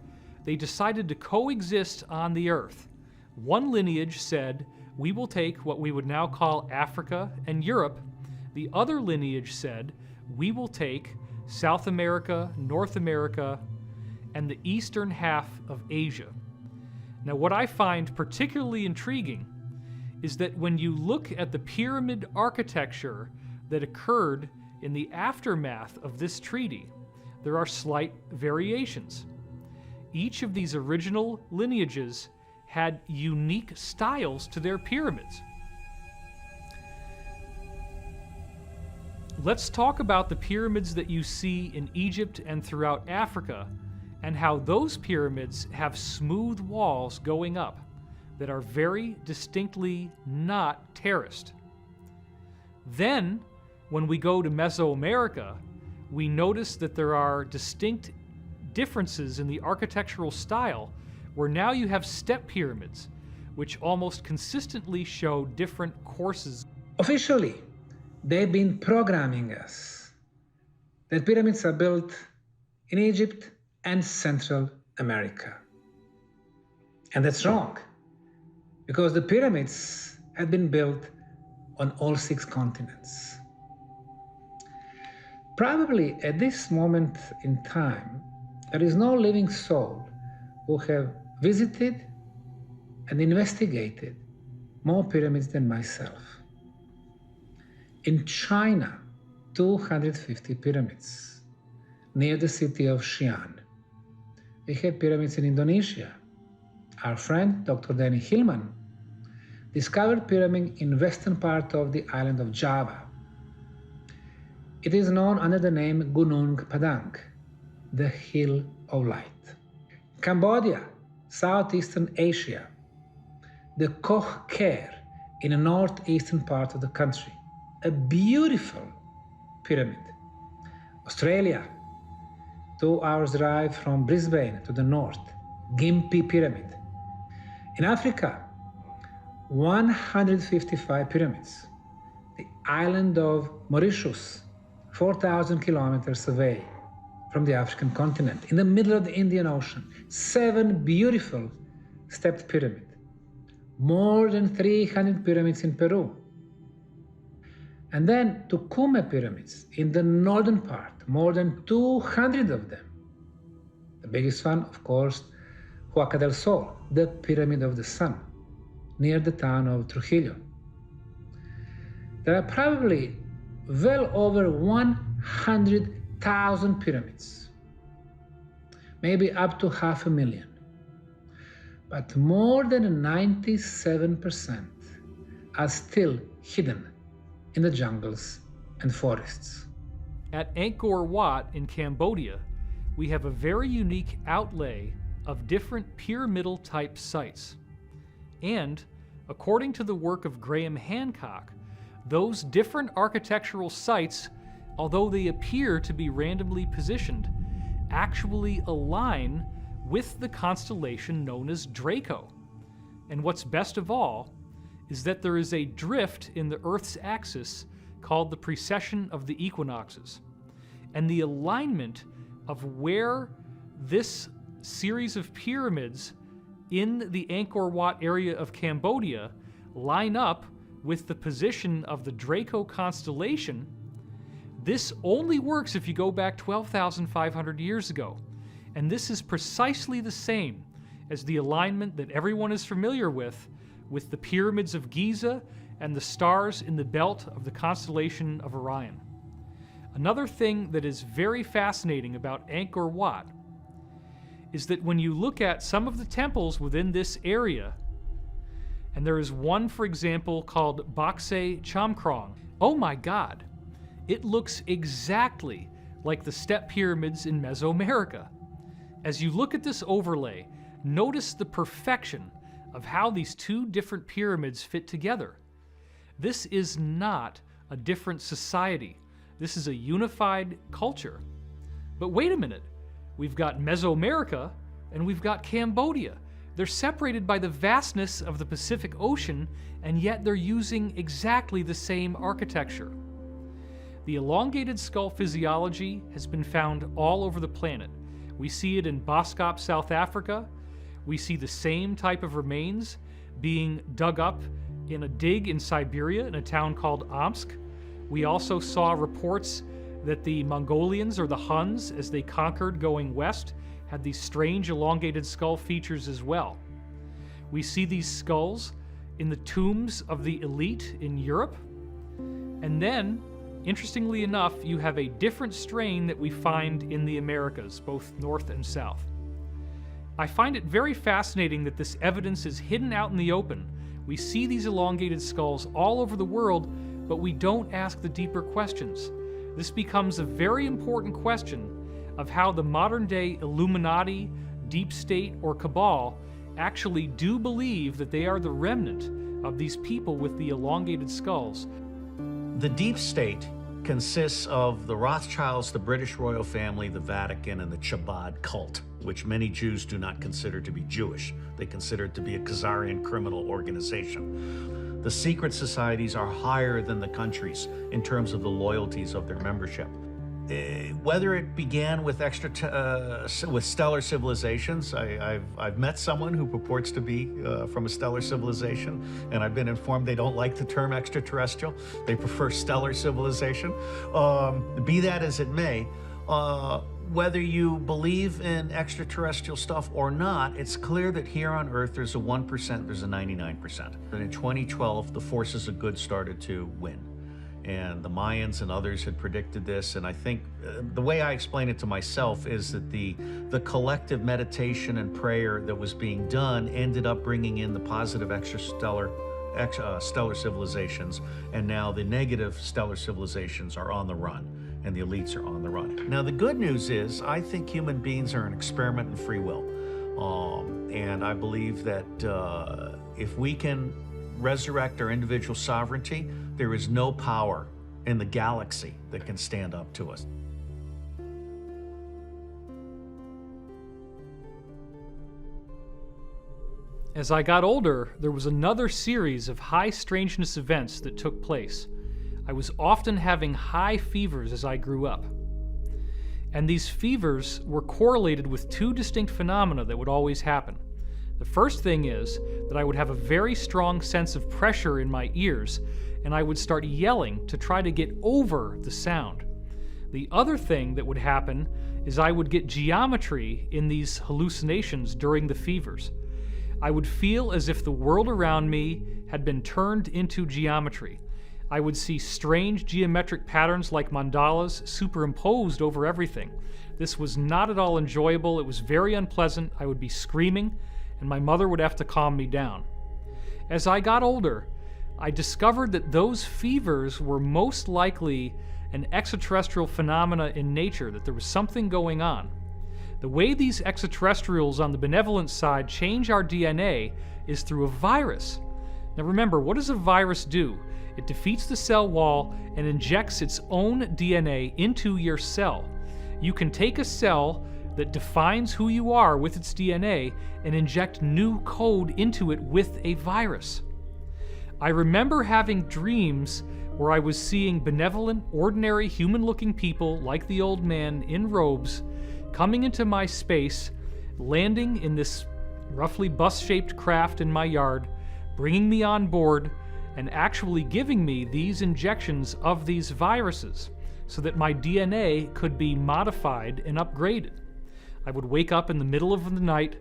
they decided to coexist on the Earth. One lineage said, "We will take what we would now call Africa and Europe." The other lineage said, "We will take South America, North America, and the eastern half of Asia." Now, what I find particularly intriguing is that when you look at the pyramid architecture that occurred in the aftermath of this treaty, there are slight variations. Each of these original lineages had unique styles to their pyramids. Let's talk about the pyramids that you see in Egypt and throughout Africa, and how those pyramids have smooth walls going up that are very distinctly not terraced. Then, when we go to Mesoamerica, we notice that there are distinct differences in the architectural style, where now you have step pyramids, which almost consistently show different courses. Officially, they've been programming us that pyramids are built in Egypt and Central America. And that's wrong, because the pyramids have been built on all 6 continents. Probably at this moment in time, there is no living soul who have visited and investigated more pyramids than myself. In China, 250 pyramids near the city of Xi'an. We have pyramids in Indonesia. Our friend, Dr. Danny Hillman, discovered pyramid in western part of the island of Java. It is known under the name Gunung Padang, the Hill of Light. Cambodia, Southeastern Asia, the Koh Ker in the northeastern part of the country, a beautiful pyramid. Australia, 2 hours drive from Brisbane to the north, Gympie Pyramid. In Africa, 155 pyramids. The island of Mauritius, 4,000 kilometers away from the African continent, in the middle of the Indian Ocean, 7 beautiful stepped pyramids. More than 300 pyramids in Peru. And then Tucumã pyramids in the northern part, more than 200 of them. The biggest one, of course, Huaca del Sol, the Pyramid of the Sun, near the town of Trujillo. There are probably well over 100,000 pyramids, maybe up to 500,000. But more than 97% are still hidden in the jungles and forests. At Angkor Wat in Cambodia, we have a very unique outlay of different pyramidal type sites. And, according to the work of Graham Hancock, those different architectural sites, although they appear to be randomly positioned, actually align with the constellation known as Draco. And what's best of all is that there is a drift in the Earth's axis called the precession of the equinoxes. And the alignment of where this series of pyramids in the Angkor Wat area of Cambodia line up with the position of the Draco constellation, this only works if you go back 12,500 years ago. And this is precisely the same as the alignment that everyone is familiar with the pyramids of Giza and the stars in the belt of the constellation of Orion. Another thing that is very fascinating about Angkor Wat is that when you look at some of the temples within this area, and there is one, for example, called Bakse Chamkrong, oh my God, it looks exactly like the step pyramids in Mesoamerica. As you look at this overlay, notice the perfection of how these two different pyramids fit together. This is not a different society. This is a unified culture. But wait a minute. We've got Mesoamerica and we've got Cambodia. They're separated by the vastness of the Pacific Ocean, and yet they're using exactly the same architecture. The elongated skull physiology has been found all over the planet. We see it in Boskop, South Africa. We see the same type of remains being dug up in a dig in Siberia in a town called Omsk. We also saw reports that the Mongolians, or the Huns, as they conquered going west, had these strange elongated skull features as well. We see these skulls in the tombs of the elite in Europe. And then, interestingly enough, you have a different strain that we find in the Americas, both north and south. I find it very fascinating that this evidence is hidden out in the open. We see these elongated skulls all over the world, but we don't ask the deeper questions. This becomes a very important question of how the modern-day Illuminati, deep state, or cabal actually do believe that they are the remnant of these people with the elongated skulls. The deep state consists of the Rothschilds, the British royal family, the Vatican, and the Chabad cult, which many Jews do not consider to be Jewish. They consider it to be a Khazarian criminal organization. The secret societies are higher than the countries in terms of the loyalties of their membership. Whether it began with stellar civilizations, I've met someone who purports to be from a stellar civilization, and I've been informed they don't like the term extraterrestrial. They prefer stellar civilization. Be that as it may, whether you believe in extraterrestrial stuff or not, it's clear that here on Earth there's a 1%, there's a 99%. And in 2012, the forces of good started to win. And the Mayans and others had predicted this. And I think the way I explain it to myself is that the collective meditation and prayer that was being done ended up bringing in the positive stellar civilizations, and now the negative stellar civilizations are on the run, and the elites are on the run. Now, the good news is I think human beings are an experiment in free will. And I believe that if we can resurrect our individual sovereignty, there is no power in the galaxy that can stand up to us. As I got older, there was another series of high strangeness events that took place. I was often having high fevers as I grew up. And these fevers were correlated with two distinct phenomena that would always happen. The first thing is that I would have a very strong sense of pressure in my ears, and I would start yelling to try to get over the sound. The other thing that would happen is I would get geometry in these hallucinations during the fevers. I would feel as if the world around me had been turned into geometry. I would see strange geometric patterns like mandalas superimposed over everything. This was not at all enjoyable. It was very unpleasant. I would be screaming, and my mother would have to calm me down. As I got older, I discovered that those fevers were most likely an extraterrestrial phenomena in nature, that there was something going on. The way these extraterrestrials on the benevolent side change our DNA is through a virus. Now remember, what does a virus do? It defeats the cell wall and injects its own DNA into your cell. You can take a cell that defines who you are with its DNA and inject new code into it with a virus. I remember having dreams where I was seeing benevolent, ordinary, human-looking people like the old man in robes coming into my space, landing in this roughly bus-shaped craft in my yard, bringing me on board, and actually giving me these injections of these viruses so that my DNA could be modified and upgraded. I would wake up in the middle of the night.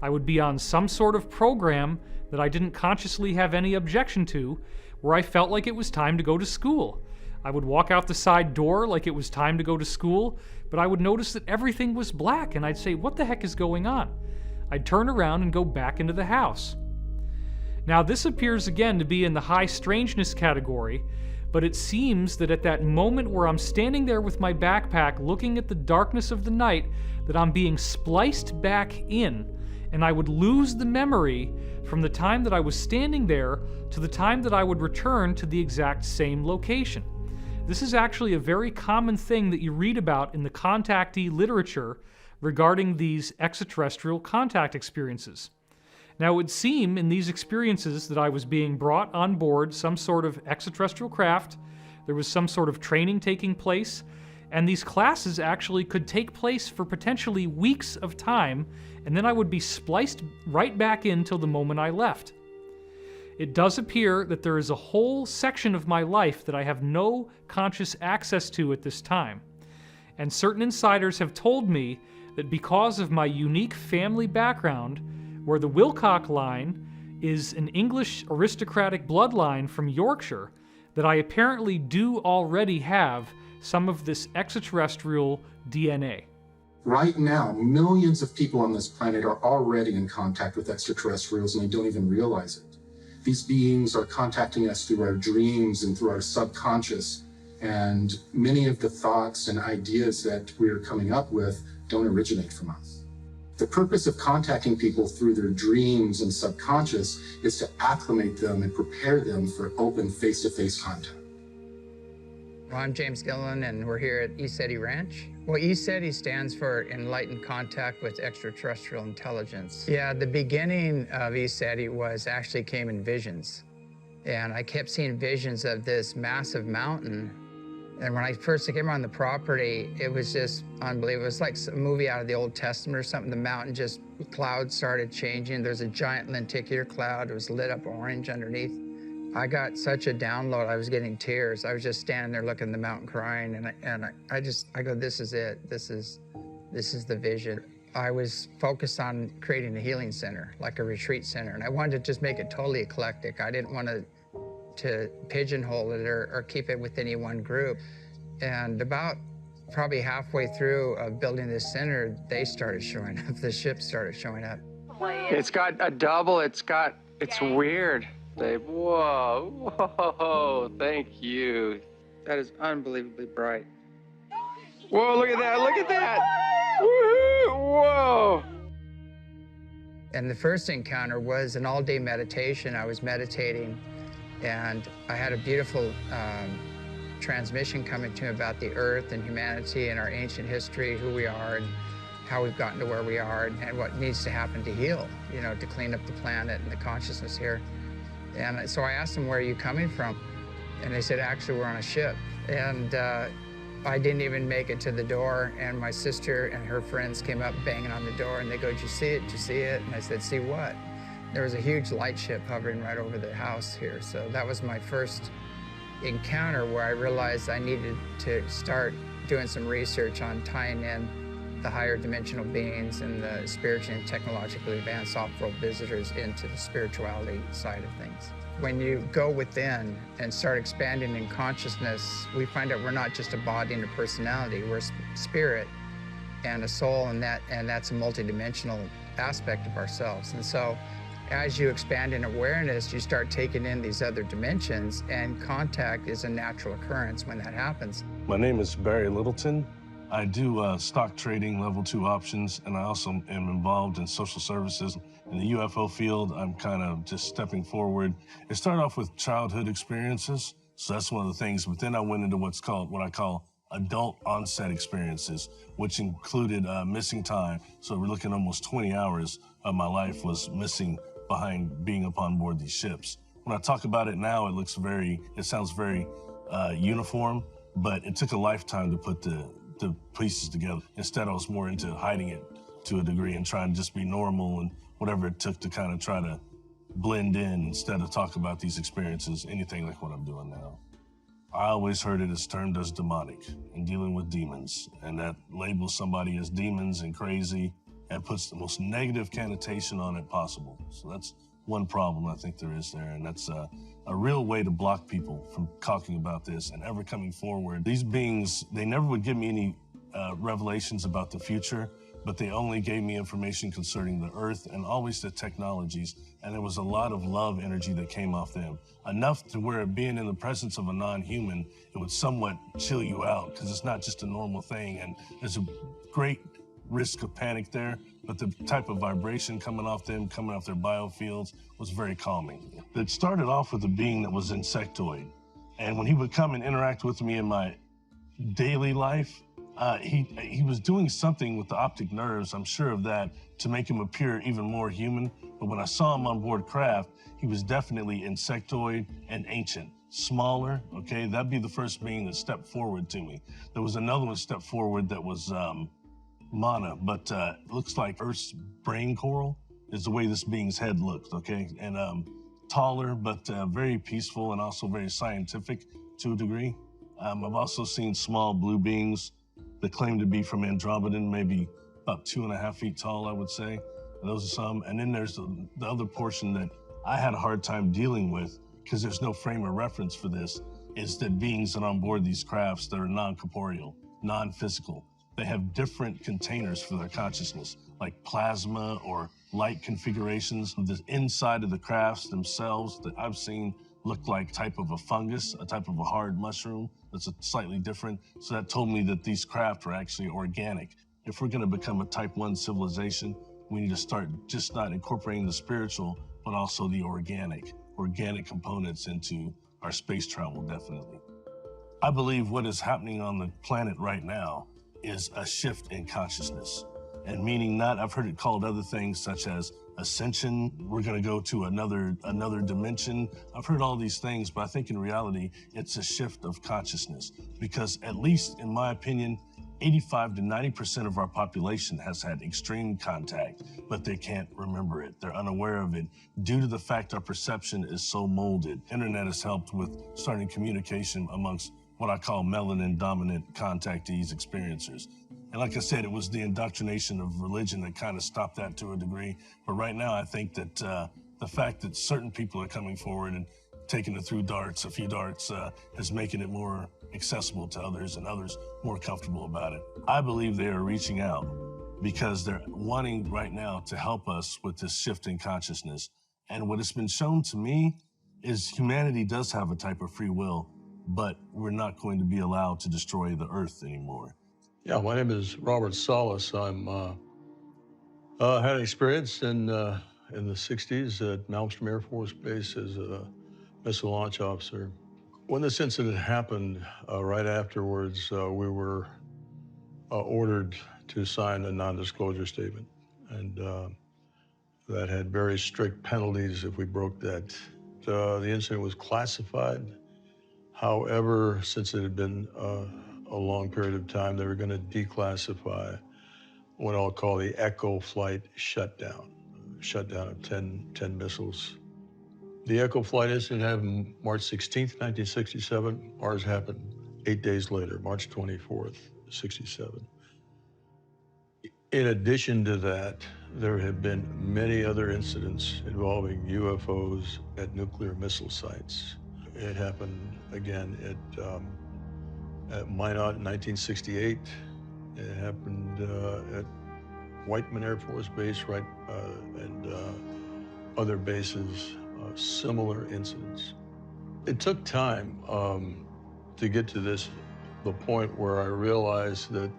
I would be on some sort of program that I didn't consciously have any objection to, where I felt like it was time to go to school. I would walk out the side door like it was time to go to school, but I would notice that everything was black, and I'd say, what the heck is going on? I'd turn around and go back into the house. Now, this appears again to be in the high strangeness category, but it seems that at that moment where I'm standing there with my backpack looking at the darkness of the night, that I'm being spliced back in, and I would lose the memory from the time that I was standing there to the time that I would return to the exact same location. This is actually a very common thing that you read about in the contactee literature regarding these extraterrestrial contact experiences. Now, it would seem in these experiences that I was being brought on board some sort of extraterrestrial craft, there was some sort of training taking place, and these classes actually could take place for potentially weeks of time, and then I would be spliced right back in till the moment I left. It does appear that there is a whole section of my life that I have no conscious access to at this time, and certain insiders have told me that because of my unique family background, where the Wilcock line is an English aristocratic bloodline from Yorkshire, that I apparently do already have some of this extraterrestrial DNA. Right now, millions of people on this planet are already in contact with extraterrestrials and they don't even realize it. These beings are contacting us through our dreams and through our subconscious, and many of the thoughts and ideas that we're coming up with don't originate from us. The purpose of contacting people through their dreams and subconscious is to acclimate them and prepare them for open face-to-face contact. Well, I'm James Gilliland, and we're here at ECETI Ranch. Well, ECETI stands for Enlightened Contact with Extraterrestrial Intelligence. Yeah, the beginning of ECETI actually came in visions. And I kept seeing visions of this massive mountain. And when I first came on the property, it was just unbelievable. It was like a movie out of the Old Testament or something. The mountain just, clouds started changing. There's a giant lenticular cloud. It was lit up orange underneath. I got such a download, I was getting tears. I was just standing there looking at the mountain crying, and I go, this is it. This is the vision. I was focused on creating a healing center, like a retreat center, and I wanted to just make it totally eclectic. I didn't want to to pigeonhole it or keep it with any one group. And about probably halfway through of building this center, they started showing up. The ships started showing up. It's got a double. It's weird. Dave, whoa, whoa, thank you. That is unbelievably bright. Whoa, look at that, look at that. Woohoo, whoa. And the first encounter was an all-day meditation. I was meditating, and I had a beautiful transmission coming to me about the earth and humanity and our ancient history, who we are and how we've gotten to where we are and what needs to happen to heal, you know, to clean up the planet and the consciousness here. And so I asked them, where are you coming from? And they said, actually, we're on a ship. And I didn't even make it to the door, and my sister and her friends came up banging on the door, and they go, did you see it? Did you see it? And I said, see what? There was a huge light ship hovering right over the house here. So that was my first encounter where I realized I needed to start doing some research on tying in the higher dimensional beings and the spiritually and technologically advanced off-world visitors into the spirituality side of things. When you go within and start expanding in consciousness, we find out we're not just a body and a personality, we're a spirit and a soul, and that's a multidimensional aspect of ourselves. And so as you expand in awareness, you start taking in these other dimensions, and contact is a natural occurrence when that happens. My name is Barry Littleton. I do stock trading, level 2 options, and I also am involved in social services. In the UFO field, I'm kind of just stepping forward. It started off with childhood experiences, so that's one of the things, but then I went into what I call adult onset experiences, which included missing time. So we're looking almost 20 hours of my life was missing behind being upon board these ships. When I talk about it now, it sounds very uniform, but it took a lifetime to put the pieces together. Instead, I was more into hiding it to a degree and trying to just be normal and whatever it took to kind of try to blend in instead of talk about these experiences, anything like what I'm doing now. I always heard it as termed as demonic and dealing with demons, and that labels somebody as demons and crazy and puts the most negative connotation on it possible. So that's one problem I think there is there, and that's a real way to block people from talking about this and ever coming forward. These beings, they never would give me any revelations about the future, but they only gave me information concerning the earth and always the technologies, and there was a lot of love energy that came off them. Enough to where being in the presence of a non-human, it would somewhat chill you out, because it's not just a normal thing, and there's a great risk of panic there, but the type of vibration coming off them, coming off their biofields, was very calming. It started off with a being that was insectoid, and when he would come and interact with me in my daily life, he was doing something with the optic nerves, I'm sure of that, to make him appear even more human. But when I saw him on board craft, he was definitely insectoid and ancient. Smaller, okay? That'd be the first being that stepped forward to me. There was another one step forward that was Mana, but it looks like Earth's brain coral is the way this being's head looked, okay? And taller, but very peaceful and also very scientific to a degree. I've also seen small blue beings that claim to be from Andromeda, maybe about 2.5 feet tall, I would say. And those are some. And then there's the other portion that I had a hard time dealing with, because there's no frame of reference for this, is that beings that are on board these crafts that are non-corporeal, non-physical, they have different containers for their consciousness, like plasma or light configurations. The inside of the crafts themselves that I've seen look like type of a fungus, a type of a hard mushroom that's slightly different. So that told me that these craft are actually organic. If we're gonna become a type 1 civilization, we need to start just not incorporating the spiritual, but also the organic components into our space travel, definitely. I believe what is happening on the planet right now is a shift in consciousness. And meaning not, I've heard it called other things such as ascension, we're gonna go to another dimension. I've heard all these things, but I think in reality, it's a shift of consciousness. Because at least in my opinion, 85 to 90% of our population has had extreme contact, but they can't remember it. They're unaware of it due to the fact our perception is so molded. Internet has helped with starting communication amongst what I call melanin-dominant contactees, experiencers. And like I said, it was the indoctrination of religion that kind of stopped that to a degree. But right now, I think that the fact that certain people are coming forward and taking it through darts, a few darts, is making it more accessible to others and others more comfortable about it. I believe they are reaching out because they're wanting right now to help us with this shift in consciousness. And what has been shown to me is humanity does have a type of free will, but we're not going to be allowed to destroy the earth anymore. Yeah, my name is Robert Salas. I'm had experience in the 60s at Malmstrom Air Force Base as a missile launch officer. When this incident happened, right afterwards, we were ordered to sign a non-disclosure statement. And that had very strict penalties if we broke that. The incident was classified. However, since it had been a long period of time, they were going to declassify what I'll call the Echo flight shutdown of 10 missiles. The Echo flight incident happened March 16th, 1967. Ours happened 8 days later, March 24th, 67. In addition to that, there have been many other incidents involving UFOs at nuclear missile sites. It happened again at Minot in 1968. It happened at Whiteman Air Force Base, right, and other bases, similar incidents. It took time to get to the point where I realized that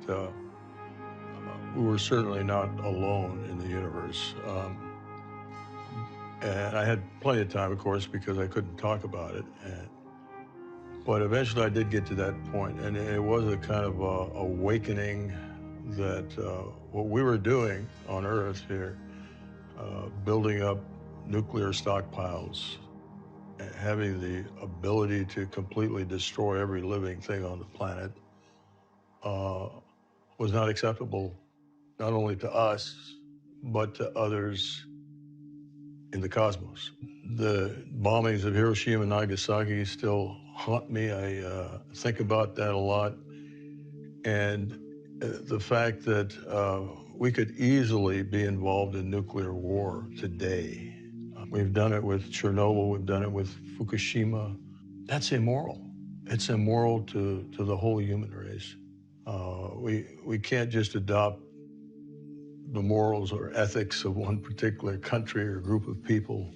we were certainly not alone in the universe. And I had plenty of time, of course, because I couldn't talk about it. But eventually I did get to that point, and it was a kind of awakening that what we were doing on Earth here, building up nuclear stockpiles, having the ability to completely destroy every living thing on the planet, was not acceptable, not only to us, but to others in the cosmos. The bombings of Hiroshima and Nagasaki still haunt me. I think about that a lot. And the fact that we could easily be involved in nuclear war today. We've done it with Chernobyl, we've done it with Fukushima. That's immoral. It's immoral to the whole human race. We can't just adopt the morals or ethics of one particular country or group of people.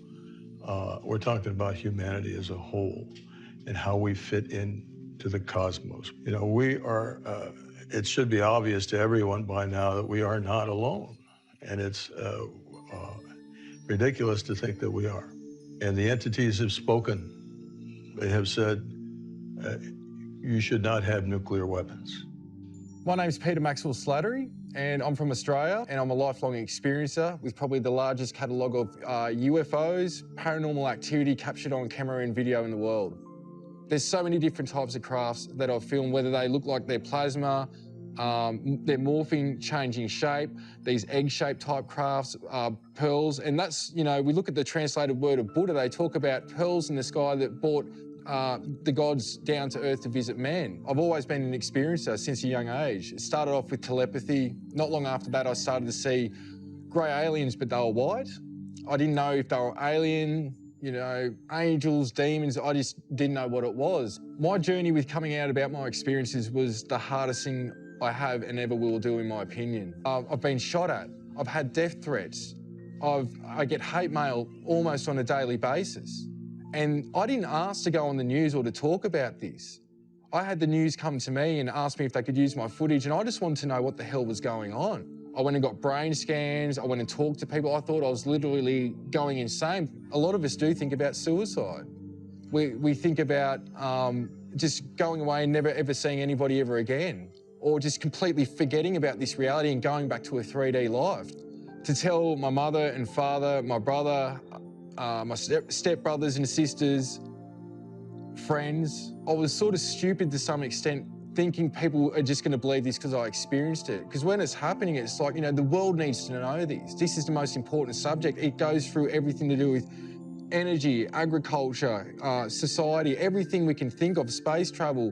We're talking about humanity as a whole and how we fit into the cosmos. You know, we are, it should be obvious to everyone by now that we are not alone. And it's ridiculous to think that we are. And the entities have spoken. They have said, you should not have nuclear weapons. My name's Peter Maxwell Slattery, and I'm from Australia, and I'm a lifelong experiencer with probably the largest catalogue of UFOs, paranormal activity captured on camera and video in the world. There's so many different types of crafts that I've filmed, whether they look like they're plasma, they're morphing, changing shape, these egg-shaped type crafts, pearls, and that's, you know, we look at the translated word of Buddha, they talk about pearls in the sky that brought the gods down to earth to visit man. I've always been an experiencer since a young age. It started off with telepathy. Not long after that, I started to see grey aliens, but they were white. I didn't know if they were alien, you know, angels, demons. I just didn't know what it was. My journey with coming out about my experiences was the hardest thing I have and ever will do, in my opinion. I've been shot at. I've had death threats. I get hate mail almost on a daily basis. And I didn't ask to go on the news or to talk about this. I had the news come to me and ask me if they could use my footage, and I just wanted to know what the hell was going on. I went and got brain scans, I went and talked to people. I thought I was literally going insane. A lot of us do think about suicide. We think about just going away and never ever seeing anybody ever again, or just completely forgetting about this reality and going back to a 3D life. To tell my mother and father, my brother, my stepbrothers and sisters, friends, I was sort of stupid to some extent, thinking people are just going to believe this because I experienced it. Because when it's happening, it's like, you know, the world needs to know this. This is the most important subject. It goes through everything to do with energy, agriculture, society, everything we can think of, space travel,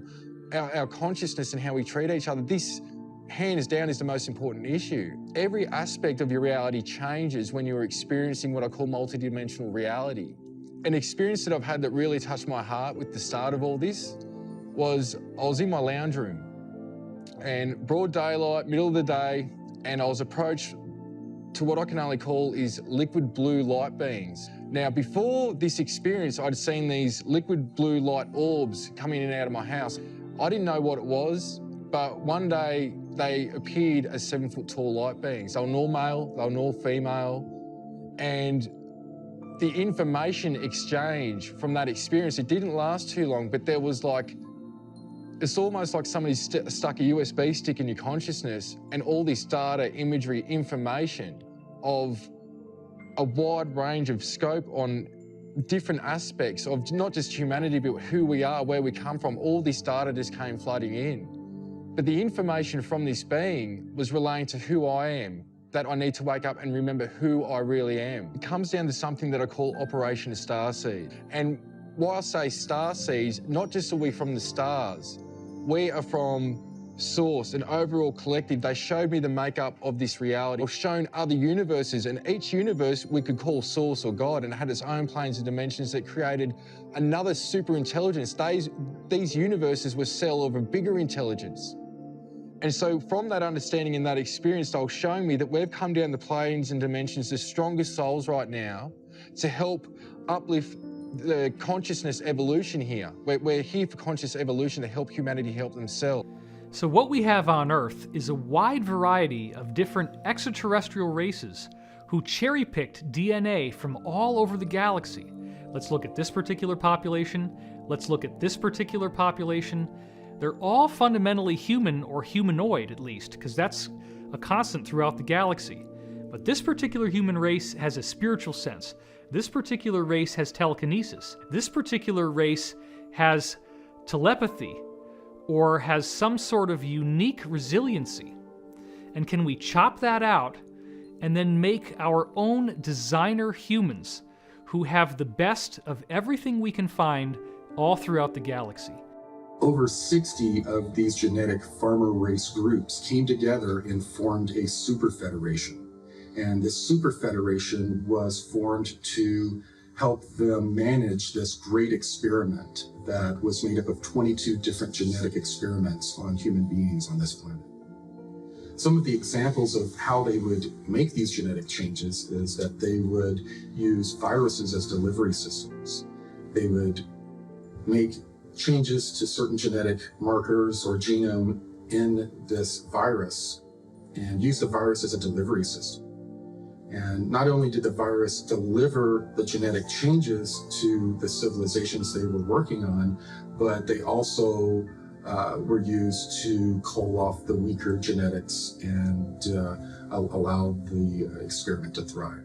our consciousness and how we treat each other. This, hands down, is the most important issue. Every aspect of your reality changes when you're experiencing what I call multidimensional reality. An experience that I've had that really touched my heart with the start of all this was I was in my lounge room and broad daylight, middle of the day, and I was approached to what I can only call is liquid blue light beings. Now, before this experience, I'd seen these liquid blue light orbs coming in and out of my house. I didn't know what it was, but one day they appeared as 7-foot tall light beings. They were all male, they were all female, and the information exchange from that experience, it didn't last too long, but there was like, it's almost like somebody stuck a USB stick in your consciousness and all this data, imagery, information of a wide range of scope on different aspects of not just humanity, but who we are, where we come from. All this data just came flooding in. But the information from this being was relating to who I am, that I need to wake up and remember who I really am. It comes down to something that I call Operation Starseed. And why I say starseeds, not just are we from the stars, we are from Source, an overall collective. They showed me the makeup of this reality. I've shown other universes, and each universe we could call Source or God, and it had its own planes and dimensions that created another super intelligence. These universes were cell of a bigger intelligence. And so from that understanding and that experience, they were showing me that we've come down the planes and dimensions as strongest souls right now to help uplift the consciousness evolution here. We're here for conscious evolution to help humanity help themselves. So what we have on Earth is a wide variety of different extraterrestrial races who cherry-picked DNA from all over the galaxy. Let's look at this particular population. Let's look at this particular population. They're all fundamentally human, or humanoid at least, because that's a constant throughout the galaxy. But this particular human race has a spiritual sense. This particular race has telekinesis. This particular race has telepathy, or has some sort of unique resiliency. And can we chop that out and then make our own designer humans who have the best of everything we can find all throughout the galaxy? Over 60 of these genetic farmer race groups came together and formed a super federation. And this super federation was formed to help them manage this great experiment that was made up of 22 different genetic experiments on human beings on this planet. Some of the examples of how they would make these genetic changes is that they would use viruses as delivery systems. They would make changes to certain genetic markers or genome in this virus and use the virus as a delivery system. And not only did the virus deliver the genetic changes to the civilizations they were working on, but they also were used to cull off the weaker genetics and allow the experiment to thrive.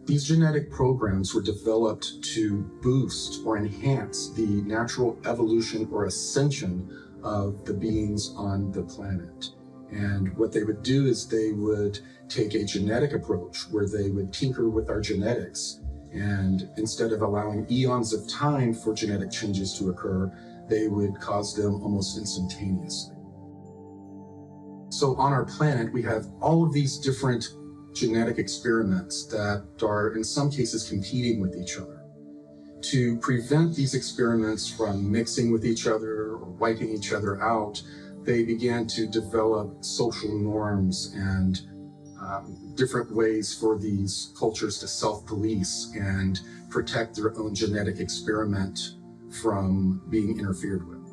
These genetic programs were developed to boost or enhance the natural evolution or ascension of the beings on the planet. And what they would do is they would take a genetic approach where they would tinker with our genetics. And instead of allowing eons of time for genetic changes to occur, they would cause them almost instantaneously. So on our planet, we have all of these different genetic experiments that are in some cases competing with each other. To prevent these experiments from mixing with each other or wiping each other out, they began to develop social norms and different ways for these cultures to self-police and protect their own genetic experiment from being interfered with.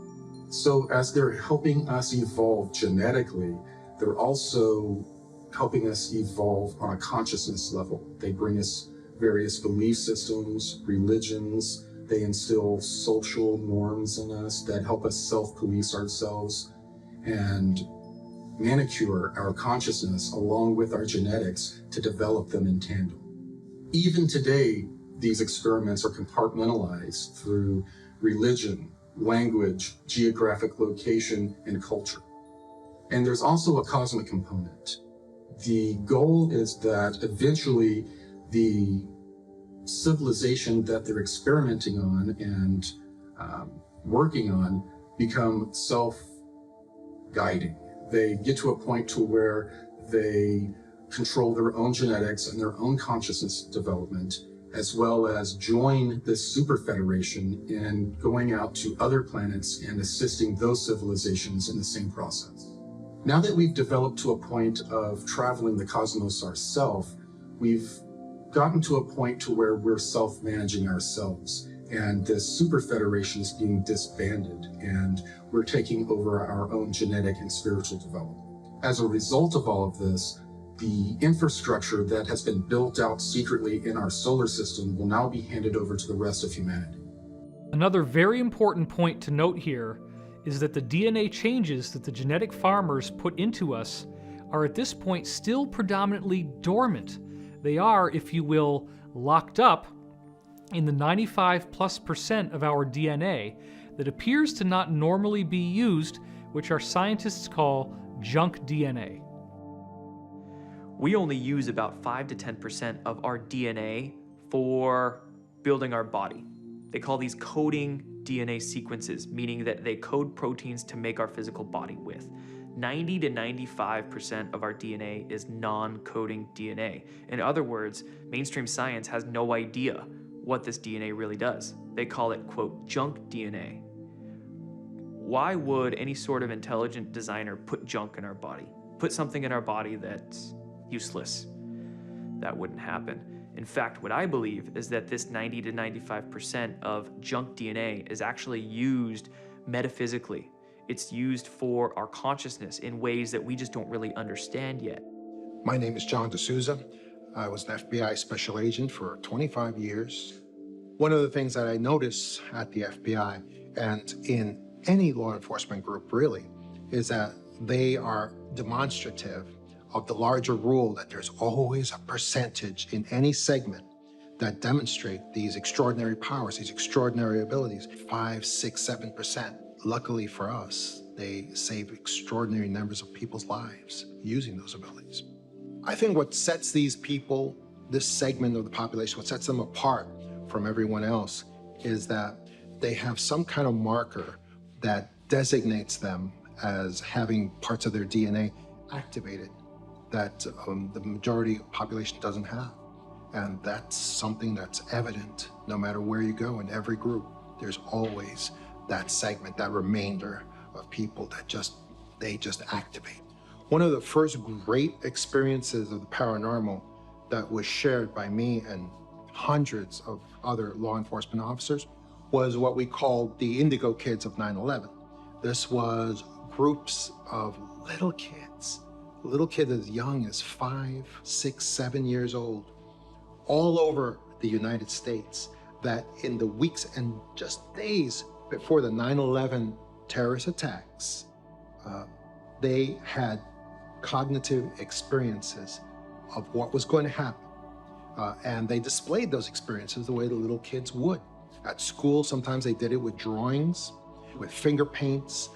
So as they're helping us evolve genetically, they're also helping us evolve on a consciousness level. They bring us various belief systems, religions. They instill social norms in us that help us self-police ourselves and manicure our consciousness along with our genetics to develop them in tandem. Even today, these experiments are compartmentalized through religion, language, geographic location, and culture. And there's also a cosmic component. The goal is that eventually the civilization that they're experimenting on and working on become self-guiding. They get to a point to where they control their own genetics and their own consciousness development, as well as join this super federation in going out to other planets and assisting those civilizations in the same process. Now that we've developed to a point of traveling the cosmos ourselves, we've gotten to a point to where we're self-managing ourselves, and this super federation is being disbanded, and we're taking over our own genetic and spiritual development. As a result of all of this, the infrastructure that has been built out secretly in our solar system will now be handed over to the rest of humanity. Another very important point to note here is that the DNA changes that the genetic farmers put into us are at this point still predominantly dormant. They are, if you will, locked up in the 95+% of our DNA that appears to not normally be used, which our scientists call junk DNA. We only use about 5 to 10% of our DNA for building our body. They call these coding DNA sequences, meaning that they code proteins to make our physical body with. 90 to 95% of our DNA is non-coding DNA. In other words, mainstream science has no idea what this DNA really does. They call it, quote, junk DNA. Why would any sort of intelligent designer put junk in our body? Put something in our body that's useless? That wouldn't happen. In fact, what I believe is that this 90 to 95% of junk DNA is actually used metaphysically. It's used for our consciousness in ways that we just don't really understand yet. My name is John D'Souza. I was an FBI special agent for 25 years. One of the things that I notice at the FBI and in any law enforcement group really is that they are demonstrative of the larger rule that there's always a percentage in any segment that demonstrate these extraordinary powers, these extraordinary abilities, 5, 6, 7%. Luckily for us, they save extraordinary numbers of people's lives using those abilities. I think what sets these people, this segment of the population, what sets them apart from everyone else is that they have some kind of marker that designates them as having parts of their DNA activated that the majority of the population doesn't have. And that's something that's evident no matter where you go in every group. There's always that segment, that remainder of people that they just activate. One of the first great experiences of the paranormal that was shared by me and hundreds of other law enforcement officers was what we called the Indigo Kids of 9/11. This was groups of little kids as young as 5, 6, 7 years old, all over the United States, that in the weeks and just days before the 9/11 terrorist attacks, they had cognitive experiences of what was going to happen. And they displayed those experiences the way the little kids would. At school, sometimes they did it with drawings, with finger paints,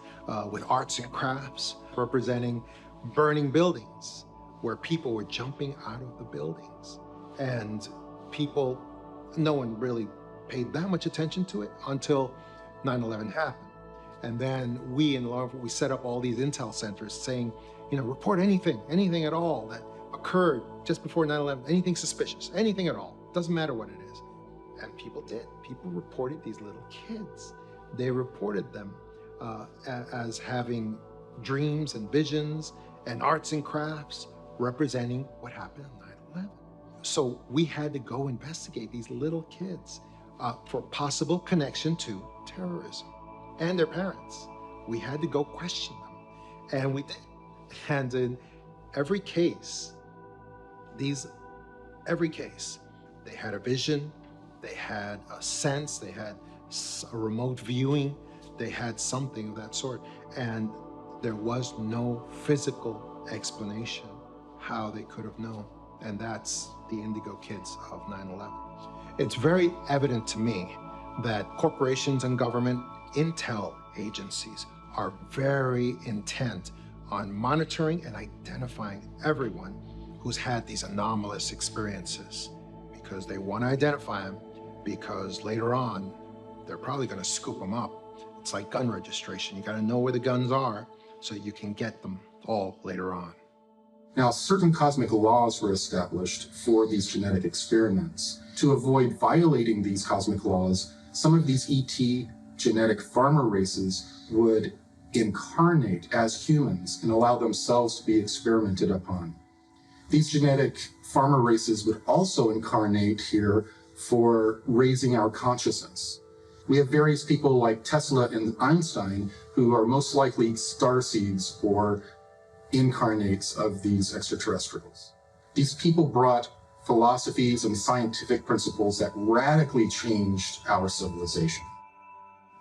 with arts and crafts, representing burning buildings where people were jumping out of the buildings. And people, no one really paid that much attention to it until 9/11 happened. And then we in law, we set up all these intel centers saying, report anything at all that occurred just before 9/11, anything suspicious, anything at all, doesn't matter what it is. And people did. People reported these little kids. They reported them as having dreams and visions and arts and crafts representing what happened on 9/11. So we had to go investigate these little kids for possible connection to terrorism and their parents. We had to go question them, and we did. And in every case, they had a vision, they had a sense, they had a remote viewing, they had something of that sort, and there was no physical explanation how they could have known. And that's the Indigo Kids of 9/11. It's very evident to me that corporations and government intel agencies are very intent on monitoring and identifying everyone who's had these anomalous experiences, because they want to identify them, because later on, they're probably going to scoop them up. It's like gun registration. You got to know where the guns are so you can get them all later on. Now, certain cosmic laws were established for these genetic experiments. To avoid violating these cosmic laws, some of these ET genetic farmer races would incarnate as humans and allow themselves to be experimented upon. These genetic farmer races would also incarnate here for raising our consciousness. We have various people like Tesla and Einstein who are most likely starseeds or incarnates of these extraterrestrials. These people brought philosophies and scientific principles that radically changed our civilization.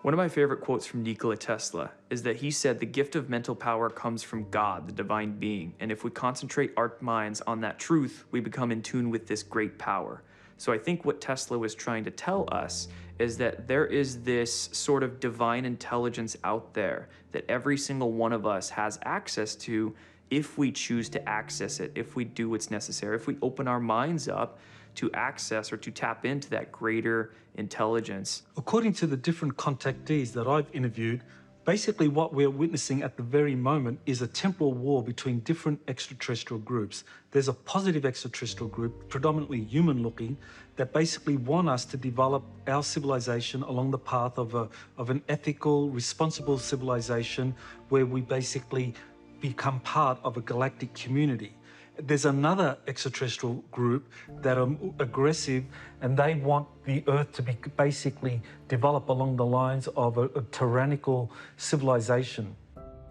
One of my favorite quotes from Nikola Tesla is that he said the gift of mental power comes from God, the divine being, and if we concentrate our minds on that truth, we become in tune with this great power. So I think what Tesla was trying to tell us is that there is this sort of divine intelligence out there that every single one of us has access to if we choose to access it, if we do what's necessary, if we open our minds up to access or to tap into that greater intelligence. According to the different contactees that I've interviewed, basically what we're witnessing at the very moment is a temporal war between different extraterrestrial groups. There's a positive extraterrestrial group, predominantly human-looking, that basically want us to develop our civilization along the path of an ethical, responsible civilization where we basically become part of a galactic community. There's another extraterrestrial group that are aggressive and they want the Earth to be basically develop along the lines of a tyrannical civilization.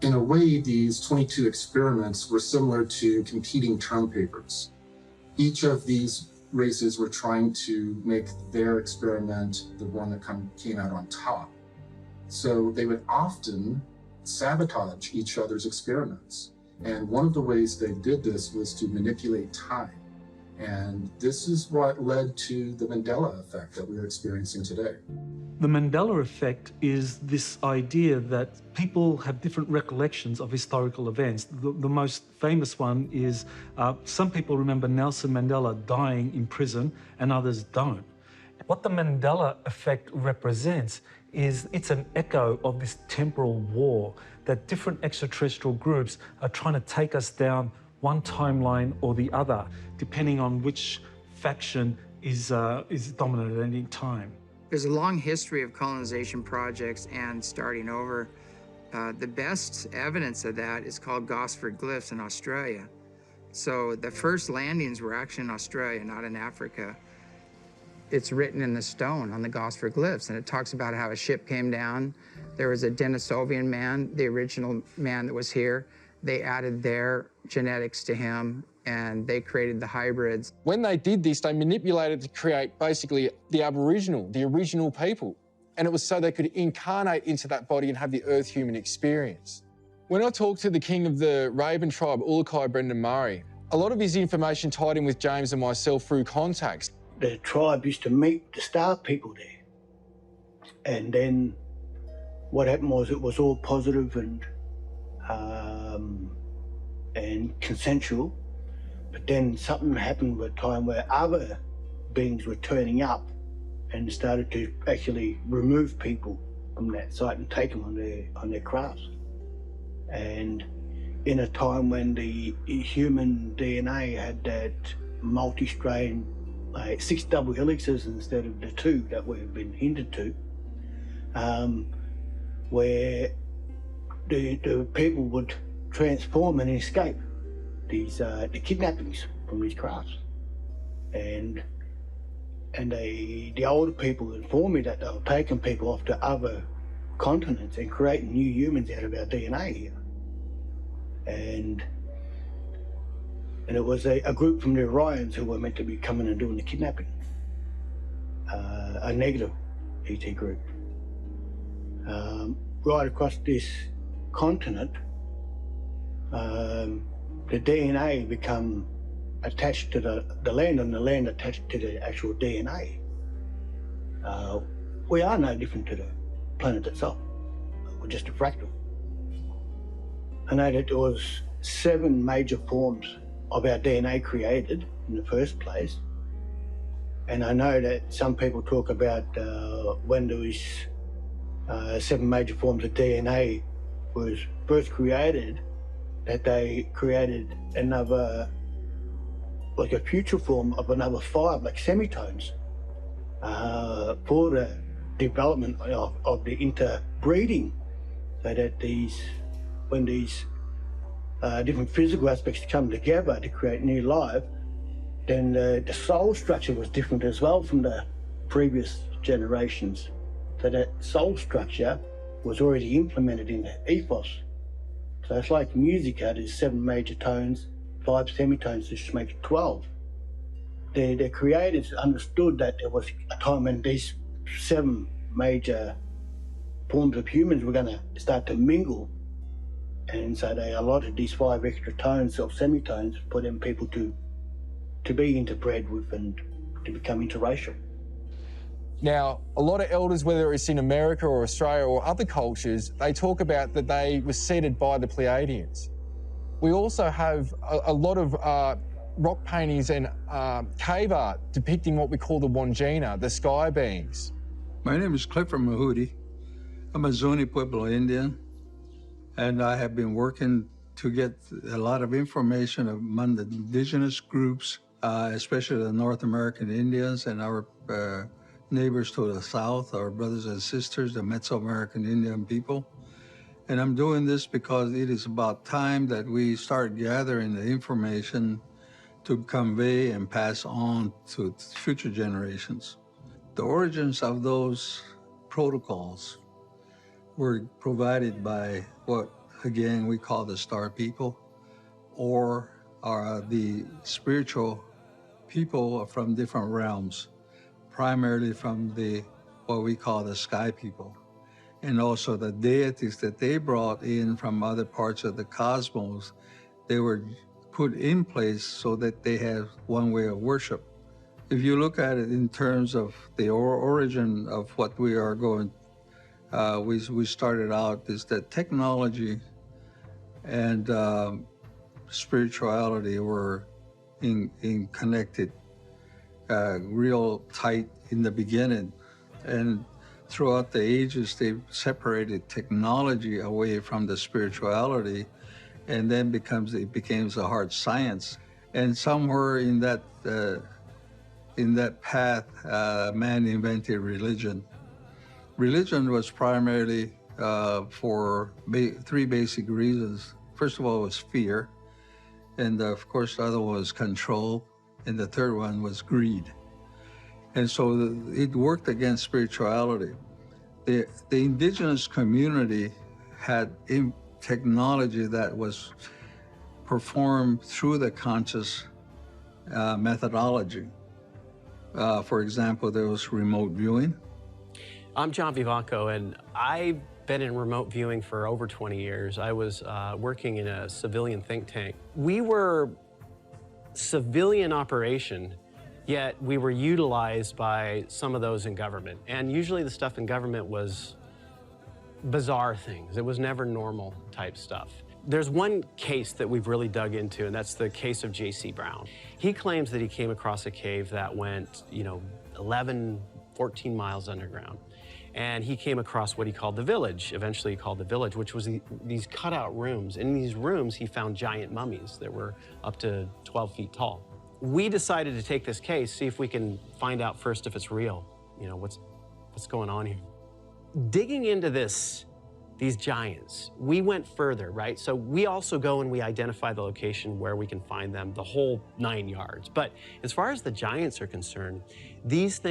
In a way, these 22 experiments were similar to competing term papers. Each of these races were trying to make their experiment the one that came out on top. So they would often sabotage each other's experiments. And one of the ways they did this was to manipulate time. And this is what led to the Mandela effect that we're experiencing today. The Mandela effect is this idea that people have different recollections of historical events. The most famous one is some people remember Nelson Mandela dying in prison and others don't. What the Mandela effect represents is it's an echo of this temporal war that different extraterrestrial groups are trying to take us down one timeline or the other, depending on which faction is dominant at any time. There's a long history of colonization projects and starting over. The best evidence of that is called Gosford glyphs in Australia. So the first landings were actually in Australia, not in Africa. It's written in the stone on the Gosford glyphs, and it talks about how a ship came down. There was a Denisovian man, the original man that was here. They added their genetics to him, and they created the hybrids. When they did this, they manipulated to create basically the Aboriginal, the original people. And it was so they could incarnate into that body and have the Earth human experience. When I talked to the king of the Raven tribe, Ulukai Brendan Murray, a lot of his information tied in with James and myself through contacts. The tribe used to meet the star people there. And then what happened was it was all positive and consensual. But then something happened with time where other beings were turning up and started to actually remove people from that site and take them on their crafts. And in a time when the human DNA had that multi-strain, like 6 double helixes instead of the 2 that we've been hinted to, where the people would transform and escape these the kidnappings from these crafts. And the older people informed me that they were taking people off to other continents and creating new humans out of our DNA here. And it was a group from the Orions who were meant to be coming and doing the kidnapping. A negative ET group. Right across this continent, the DNA become attached to the land and the land attached to the actual DNA. We are no different to the planet itself. We're just a fractal. I know that there was 7 major forms of our DNA created in the first place. And I know that some people talk about when there was 7 major forms of DNA was first created, that they created another, like a future form of another 5, like semitones, for the development of the interbreeding, so that when these different physical aspects come together to create new life, then the soul structure was different as well from the previous generations. So that soul structure was already implemented in the ethos. So it's like music, there's 7 major tones, 5 semitones, which makes 12. The creators understood that there was a time when these 7 major forms of humans were going to start to mingle. And so they allotted these 5 extra tones or semitones for them people to be interbred with and to become interracial. Now, a lot of elders, whether it's in America or Australia or other cultures, they talk about that they were seeded by the Pleiadians. We also have a lot of rock paintings and cave art depicting what we call the Wandjina, the sky beings. My name is Clifford Mahudi. I'm a Zuni Pueblo Indian, and I have been working to get a lot of information among the indigenous groups, especially the North American Indians and our neighbors to the south, our brothers and sisters, the Mesoamerican Indian people. And I'm doing this because it is about time that we start gathering the information to convey and pass on to future generations. The origins of those protocols were provided by what, again, we call the star people, or are the spiritual people from different realms, primarily from what we call the sky people, and also the deities that they brought in from other parts of the cosmos. They were put in place so that they have one way of worship. If you look at it in terms of the origin of what we are going, we started out is that technology and spirituality were in connected, real tight in the beginning, and throughout the ages they separated technology away from the spirituality, and then it becomes a hard science. And somewhere in that path, man invented religion. Religion was primarily for 3 basic reasons. First of all, it was fear, and of course the other one was control, and the third one was greed. And so it worked against spirituality. The indigenous community had technology that was performed through the conscious methodology. For example, there was remote viewing. I'm John Vivanco, and I've been in remote viewing for over 20 years. I was working in a civilian think tank. We were civilian operation, yet we were utilized by some of those in government. And usually the stuff in government was bizarre things. It was never normal type stuff. There's one case that we've really dug into, and that's the case of J.C. Brown. He claims that he came across a cave that went, 11, 14 miles underground. And he came across what he called the village, eventually he called the village, which was these cutout rooms. In these rooms, he found giant mummies that were up to 12 feet tall. We decided to take this case, see if we can find out first if it's real. What's going on here? Digging into these giants, we went further, right? So we also go and we identify the location where we can find them, the whole 9 yards. But as far as the giants are concerned, these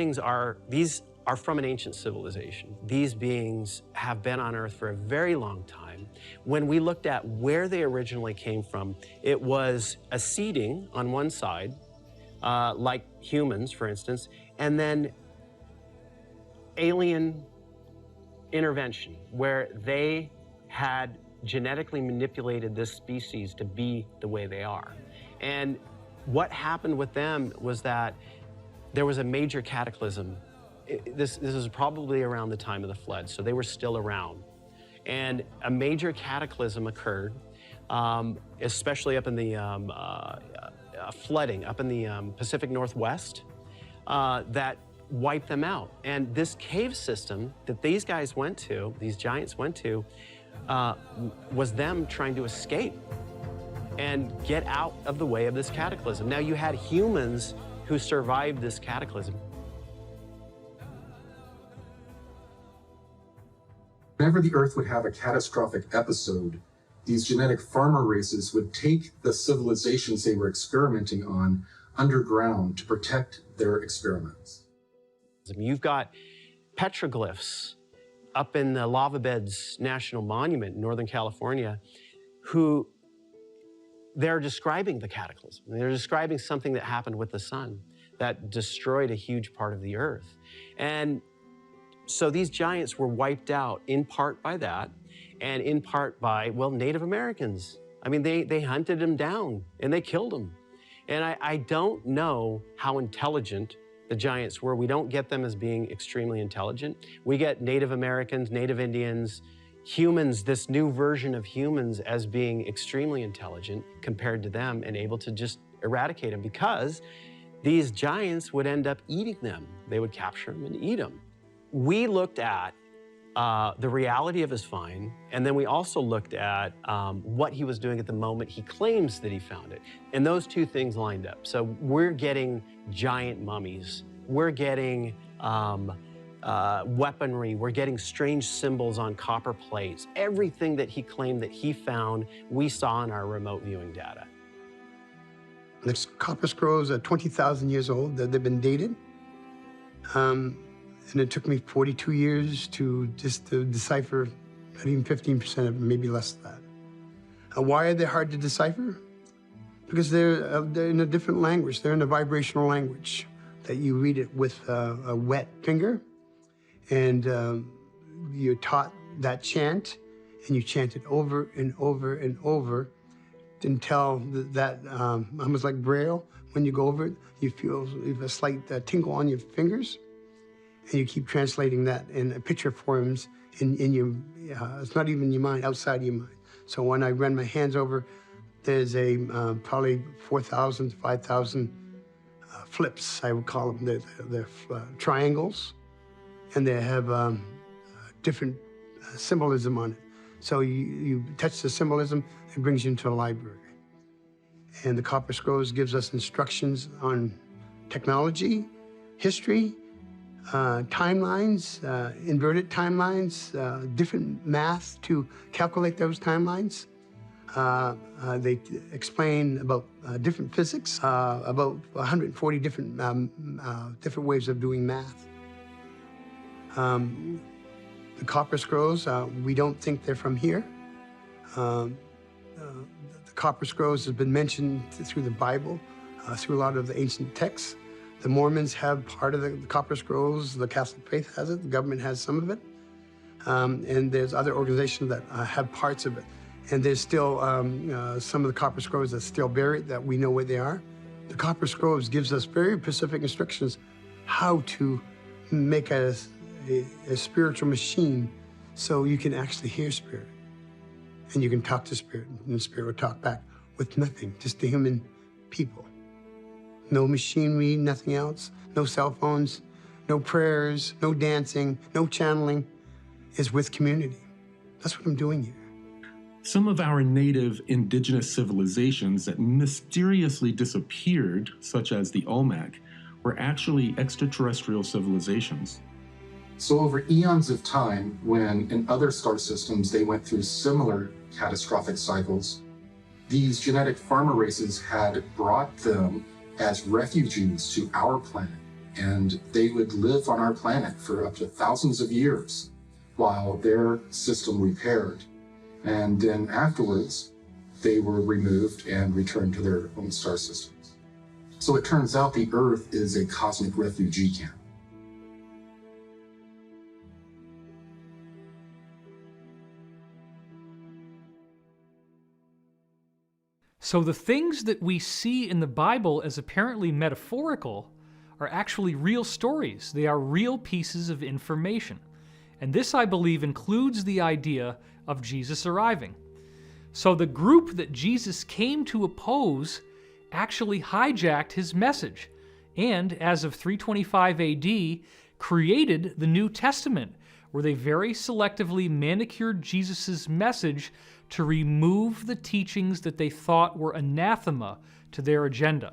are from an ancient civilization. These beings have been on Earth for a very long time. When we looked at where they originally came from, it was a seeding on one side, like humans, for instance, and then alien intervention, where they had genetically manipulated this species to be the way they are. And what happened with them was that there was a major cataclysm. This is probably around the time of the flood, so they were still around. And a major cataclysm occurred, especially up in the flooding up in the Pacific Northwest, that wiped them out. And this cave system that these giants went to, was them trying to escape. and get out of the way of this cataclysm. Now, you had humans who survived this cataclysm. Whenever the Earth would have a catastrophic episode, these genetic farmer races would take the civilizations they were experimenting on underground to protect their experiments. You've got petroglyphs up in the Lava Beds National Monument in Northern California who they're describing the cataclysm. They're describing something that happened with the sun that destroyed a huge part of the Earth. And so these giants were wiped out in part by that and in part by, well, Native Americans. I mean, they hunted them down and they killed them. And I don't know how intelligent the giants were. We don't get them as being extremely intelligent. We get Native Americans, Native Indians, humans, this new version of humans as being extremely intelligent compared to them and able to just eradicate them because these giants would end up eating them. They would capture them and eat them. We looked at the reality of his find, and then we also looked at what he was doing at the moment he claims that he found it. And those two things lined up. So we're getting giant mummies. We're getting weaponry. We're getting strange symbols on copper plates. Everything that he claimed that he found, we saw in our remote viewing data. The copper scrolls are 20,000 years old. They've been dated. And it took me 42 years to decipher not even 15% of it, maybe less than that. Why are they hard to decipher? Because they're in a different language. They're in a vibrational language that you read it with a wet finger, and you're taught that chant, and you chant it over and over and over until that almost like Braille. When you go over it, you feel a slight tingle on your fingers. And you keep translating that in a picture forms in your, it's not even your mind, outside of your mind. So when I run my hands over, there's a probably 4,000 to 5,000 flips, I would call them. They're triangles, and they have different symbolism on it. So you touch the symbolism, it brings you into a library. And the Copper Scrolls gives us instructions on technology, history, timelines, inverted timelines, different math to calculate those timelines. They explain about different physics, about 140 different ways of doing math. The Copper Scrolls, we don't think they're from here. The Copper Scrolls has been mentioned through the Bible, through a lot of the ancient texts. The Mormons have part of the Copper Scrolls. The Catholic faith has it. The government has some of it. And there's other organizations that have parts of it. And there's still some of the Copper Scrolls that's still buried that we know where they are. The Copper Scrolls gives us very specific instructions how to make a spiritual machine so you can actually hear spirit. And you can talk to spirit, and the spirit will talk back with nothing, just the human people. No machinery, nothing else, no cell phones, no prayers, no dancing, no channeling. Is with community. That's what I'm doing here. Some of our native indigenous civilizations that mysteriously disappeared, such as the Olmec, were actually extraterrestrial civilizations. So over eons of time, when in other star systems they went through similar catastrophic cycles, these genetic farmer races had brought them as refugees to our planet, and they would live on our planet for up to thousands of years while their system repaired. And then afterwards, they were removed and returned to their own star systems. So it turns out the Earth is a cosmic refugee camp. So the things that we see in the Bible as apparently metaphorical are actually real stories. They are real pieces of information. And this, I believe, includes the idea of Jesus arriving. So the group that Jesus came to oppose actually hijacked his message, and as of 325 AD, created the New Testament, where they very selectively manicured Jesus' message to remove the teachings that they thought were anathema to their agenda.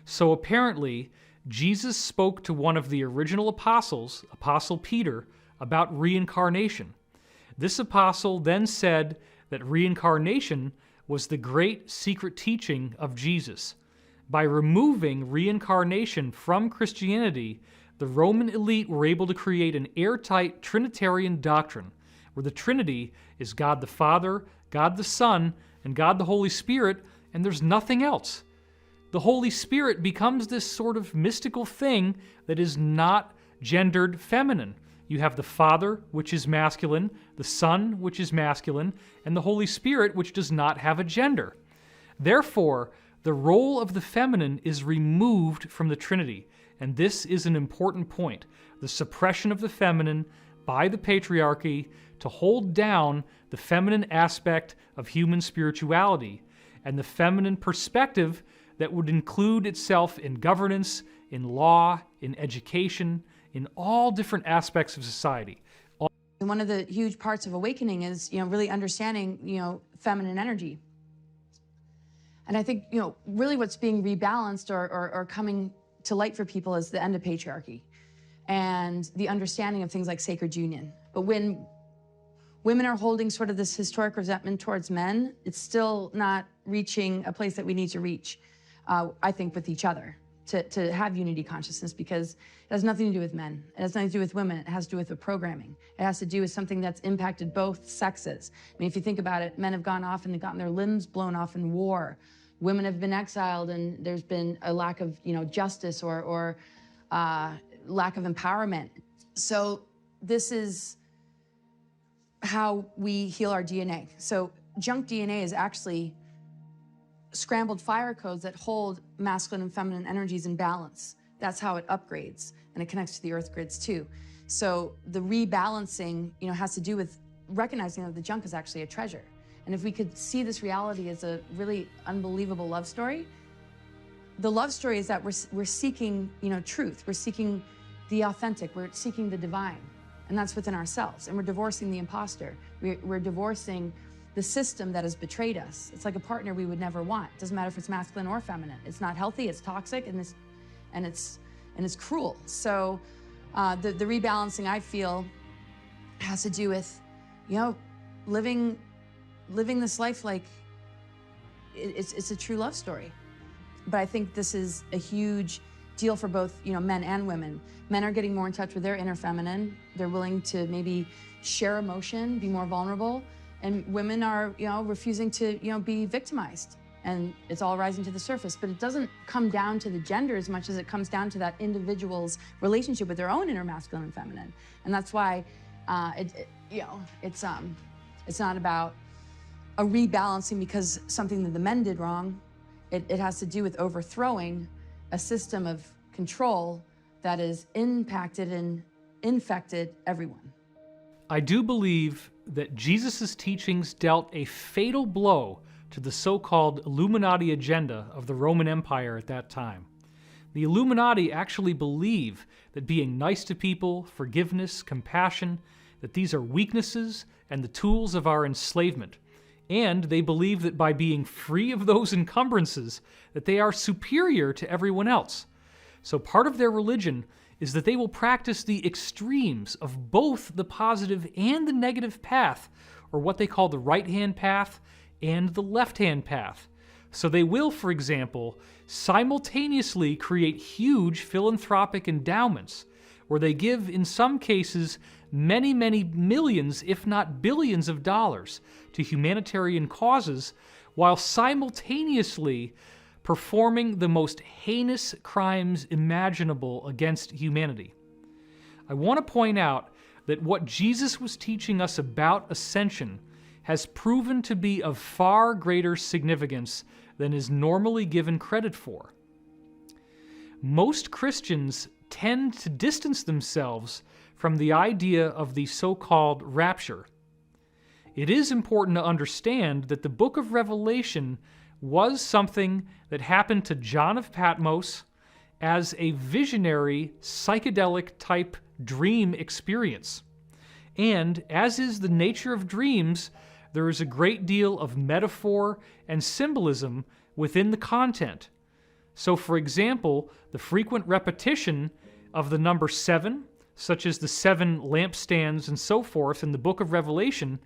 So apparently, Jesus spoke to one of the original apostles, Apostle Peter, about reincarnation. This apostle then said that reincarnation was the great secret teaching of Jesus. By removing reincarnation from Christianity, the Roman elite were able to create an airtight Trinitarian doctrine, where the Trinity is God the Father, God the Son, and God the Holy Spirit, and there's nothing else. The Holy Spirit becomes this sort of mystical thing that is not gendered feminine. You have the Father, which is masculine, the Son, which is masculine, and the Holy Spirit, which does not have a gender. Therefore, the role of the feminine is removed from the Trinity, and this is an important point. The suppression of the feminine by the patriarchy to hold down the feminine aspect of human spirituality, and the feminine perspective that would include itself in governance, in law, in education, in all different aspects of society. One of the huge parts of awakening is, really understanding, feminine energy. And I think, really what's being rebalanced or coming to light for people is the end of patriarchy and the understanding of things like sacred union. But when women are holding sort of this historic resentment towards men, it's still not reaching a place that we need to reach. I think, with each other, to have unity consciousness, because it has nothing to do with men. It has nothing to do with women. It has to do with the programming. It has to do with something that's impacted both sexes. I mean, if you think about it, men have gone off and they've gotten their limbs blown off in war. Women have been exiled, and there's been a lack of, justice or lack of empowerment. So this is how we heal our DNA. So junk DNA is actually scrambled fire codes that hold masculine and feminine energies in balance. That's how it upgrades, and it connects to the earth grids too. So the rebalancing, has to do with recognizing that the junk is actually a treasure. And if we could see this reality as a really unbelievable love story, the love story is that we're seeking, truth. We're seeking the authentic. We're seeking the divine, and that's within ourselves. And we're divorcing the imposter. We're divorcing the system that has betrayed us. It's like a partner we would never want. It doesn't matter if it's masculine or feminine. It's not healthy, it's toxic, and it's cruel. So the rebalancing, I feel, has to do with, living this life like it's a true love story. But I think this is a huge deal for both, men and women. Men are getting more in touch with their inner feminine. They're willing to maybe share emotion, be more vulnerable. And women are, refusing to, be victimized. And it's all rising to the surface. But it doesn't come down to the gender as much as it comes down to that individual's relationship with their own inner masculine and feminine. And that's why, it's not about a rebalancing because something that the men did wrong. It has to do with overthrowing a system of control that has impacted and infected everyone. I do believe that Jesus' teachings dealt a fatal blow to the so-called Illuminati agenda of the Roman Empire at that time. The Illuminati actually believe that being nice to people, forgiveness, compassion, that these are weaknesses and the tools of our enslavement. And they believe that by being free of those encumbrances, that they are superior to everyone else. So part of their religion is that they will practice the extremes of both the positive and the negative path, or what they call the right-hand path and the left-hand path. So they will, for example, simultaneously create huge philanthropic endowments, where they give, in some cases, many, many millions, if not billions of dollars to humanitarian causes, while simultaneously performing the most heinous crimes imaginable against humanity. I want to point out that what Jesus was teaching us about ascension has proven to be of far greater significance than is normally given credit for. Most Christians tend to distance themselves from the idea of the so-called rapture. It is important to understand that the book of Revelation was something that happened to John of Patmos as a visionary, psychedelic-type dream experience. And, as is the nature of dreams, there is a great deal of metaphor and symbolism within the content. So, for example, the frequent repetition of the number 7, such as the 7 lampstands and so forth in the book of Revelation,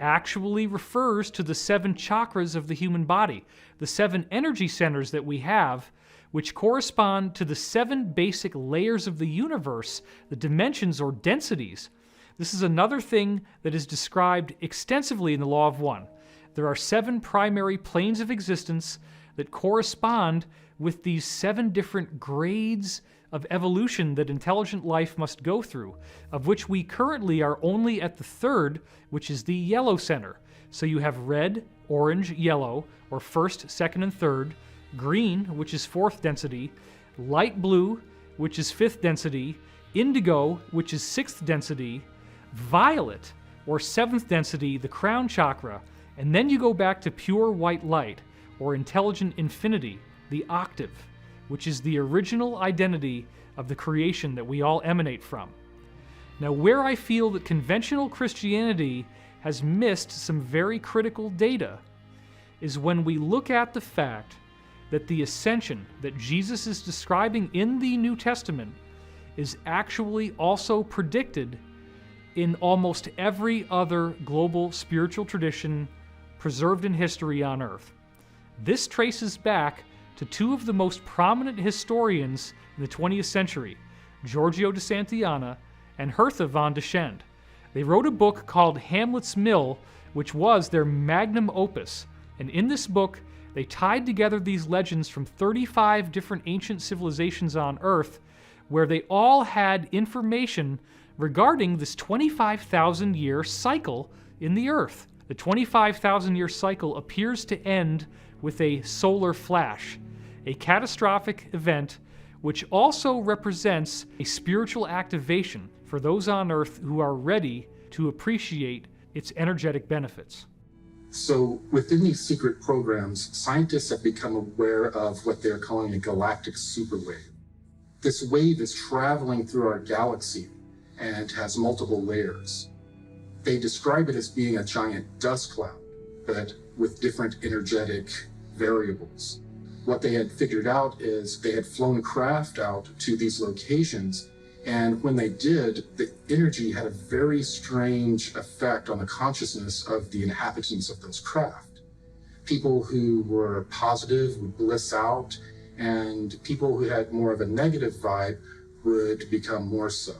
actually refers to the 7 chakras of the human body, the 7 energy centers that we have, which correspond to the 7 basic layers of the universe, the dimensions or densities. This is another thing that is described extensively in the Law of One. There are 7 primary planes of existence that correspond with these 7 different grades of evolution that intelligent life must go through, of which we currently are only at the 3rd, which is the yellow center. So you have red, orange, yellow, or 1st, 2nd, and 3rd, green, which is 4th density, light blue, which is 5th density, indigo, which is 6th density, violet, or 7th density, the crown chakra, and then you go back to pure white light, or intelligent infinity, the octave, which is the original identity of the creation that we all emanate from. Now, where I feel that conventional Christianity has missed some very critical data is when we look at the fact that the ascension that Jesus is describing in the New Testament is actually also predicted in almost every other global spiritual tradition preserved in history on Earth. This traces back to 2 of the most prominent historians in the 20th century, Giorgio de Santillana and Hertha von Deschend. They wrote a book called Hamlet's Mill, which was their magnum opus, and in this book they tied together these legends from 35 different ancient civilizations on Earth, where they all had information regarding this 25,000-year cycle in the Earth. The 25,000-year cycle appears to end with a solar flash, a catastrophic event which also represents a spiritual activation for those on Earth who are ready to appreciate its energetic benefits. So within these secret programs, scientists have become aware of what they're calling a galactic superwave. This wave is traveling through our galaxy and has multiple layers. They describe it as being a giant dust cloud, but with different energetic variables. What they had figured out is they had flown craft out to these locations, and when they did, the energy had a very strange effect on the consciousness of the inhabitants of those craft. People who were positive would bliss out, and people who had more of a negative vibe would become more so.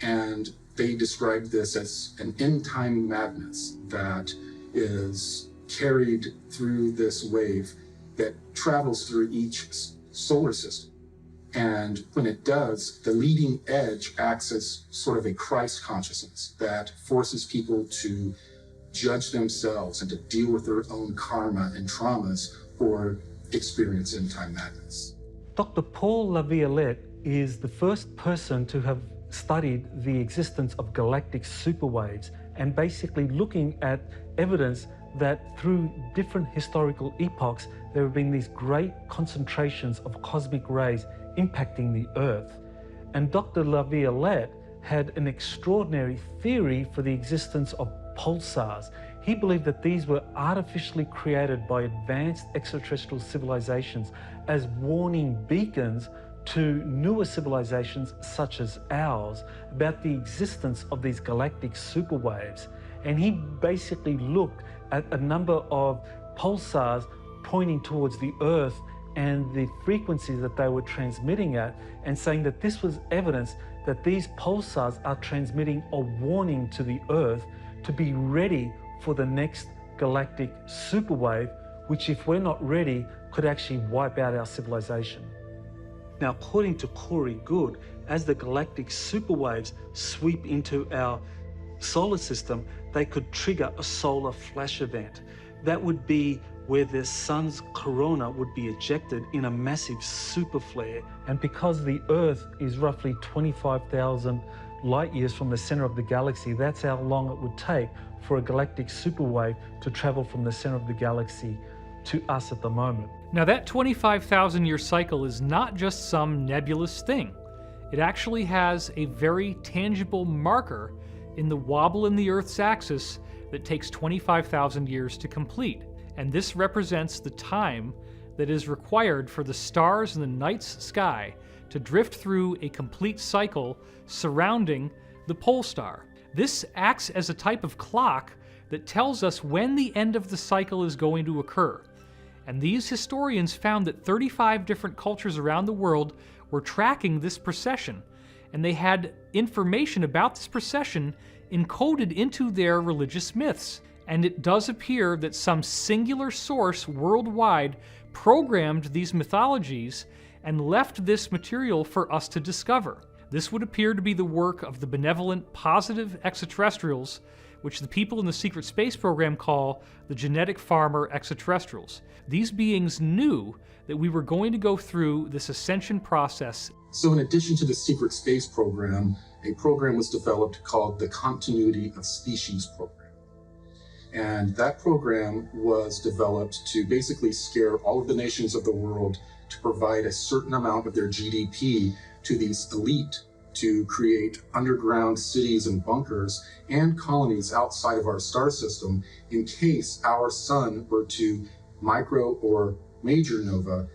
And they described this as an end-time madness that is carried through this wave that travels through each solar system. And when it does, the leading edge acts as sort of a Christ consciousness that forces people to judge themselves and to deal with their own karma and traumas or experience end-time madness. Dr. Paul Laviolette is the first person to have studied the existence of galactic superwaves and basically looking at evidence that through different historical epochs there have been these great concentrations of cosmic rays impacting the Earth. And Dr. Laviolette had an extraordinary theory for the existence of pulsars. He believed that these were artificially created by advanced extraterrestrial civilizations as warning beacons to newer civilizations such as ours about the existence of these galactic superwaves. And he basically looked at a number of pulsars pointing towards the Earth and the frequencies that they were transmitting at, and saying that this was evidence that these pulsars are transmitting a warning to the Earth to be ready for the next galactic superwave, which, if we're not ready, could actually wipe out our civilization. Now, according to Corey Good, as the galactic superwaves sweep into our solar system, they could trigger a solar flash event. That would be where the sun's corona would be ejected in a massive super flare. And because the Earth is roughly 25,000 light years from the center of the galaxy, that's how long it would take for a galactic superwave to travel from the center of the galaxy to us at the moment. Now, that 25,000-year cycle is not just some nebulous thing. It actually has a very tangible marker in the wobble in the Earth's axis that takes 25,000 years to complete, and this represents the time that is required for the stars in the night's sky to drift through a complete cycle surrounding the pole star. This acts as a type of clock that tells us when the end of the cycle is going to occur. And these historians found that 35 different cultures around the world were tracking this precession, and they had information about this precession encoded into their religious myths. And it does appear that some singular source worldwide programmed these mythologies and left this material for us to discover. This would appear to be the work of the benevolent, positive extraterrestrials, which the people in the secret space program call the genetic farmer extraterrestrials. These beings knew that we were going to go through this ascension process. So in addition to the secret space program, a program was developed called the Continuity of Species Program. And that program was developed to basically scare all of the nations of the world to provide a certain amount of their GDP to these elite to create underground cities and bunkers and colonies outside of our star system in case our sun were to micro or major nova.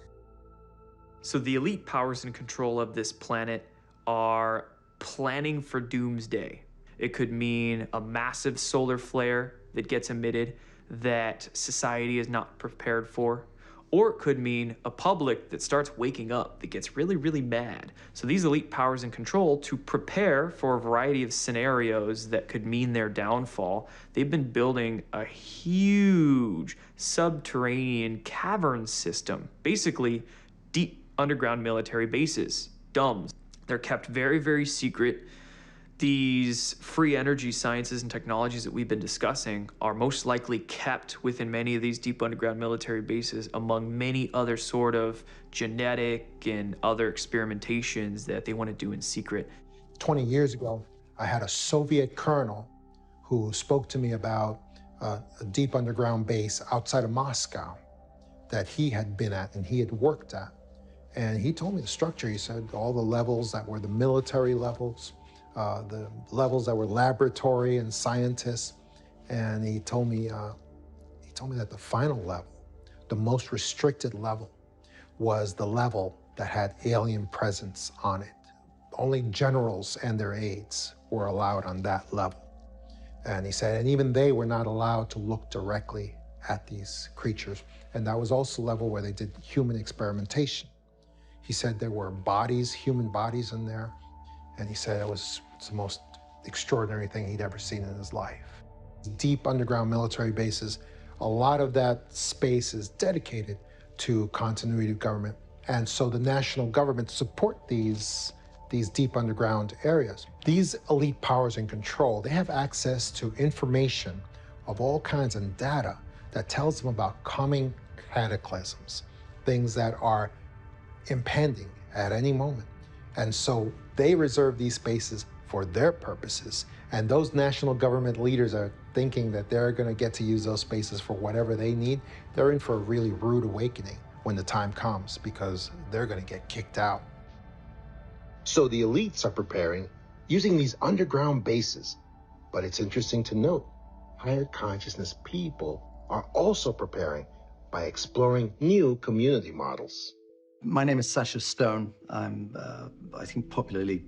So the elite powers in control of this planet are planning for doomsday. It could mean a massive solar flare that gets emitted that society is not prepared for, or it could mean a public that starts waking up, that gets really, really mad. So these elite powers in control, to prepare for a variety of scenarios that could mean their downfall, they've been building a huge subterranean cavern system, basically deep underground military bases, DUMBs. They're kept very, very secret. These free energy sciences and technologies that we've been discussing are most likely kept within many of these deep underground military bases, among many other sort of genetic and other experimentations that they want to do in secret. 20 years ago, I had a Soviet colonel who spoke to me about a deep underground base outside of Moscow that he had been at and he had worked at. And he told me the structure. He said all the levels that were the military levels, the levels that were laboratory and scientists, and he told me that the final level, the most restricted level, was the level that had alien presence on it. Only generals and their aides were allowed on that level. And he said, and even they were not allowed to look directly at these creatures. And that was also the level where they did human experimentation. He said there were bodies, human bodies in there, and he said it's the most extraordinary thing he'd ever seen in his life. Deep underground military bases, a lot of that space is dedicated to continuity of government, and so the national government support these deep underground areas. These elite powers in control, they have access to information of all kinds of data that tells them about coming cataclysms, things that are impending at any moment. And so they reserve these spaces for their purposes. And those national government leaders are thinking that they're going to get to use those spaces for whatever they need. They're in for a really rude awakening when the time comes, because they're going to get kicked out. So the elites are preparing using these underground bases. But it's interesting to note, higher consciousness people are also preparing by exploring new community models. My name is Sasha Stone. I'm, I think, popularly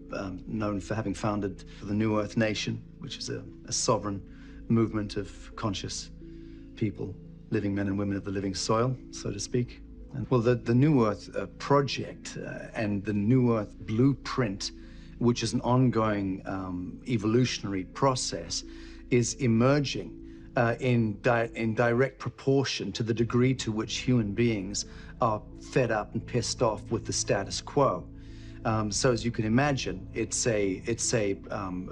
known for having founded the New Earth Nation, which is a sovereign movement of conscious people, living men and women of the living soil, so to speak. And, well, the New Earth Project and the New Earth Blueprint, which is an ongoing evolutionary process, is emerging in direct proportion to the degree to which human beings are fed up and pissed off with the status quo. So as you can imagine, it's a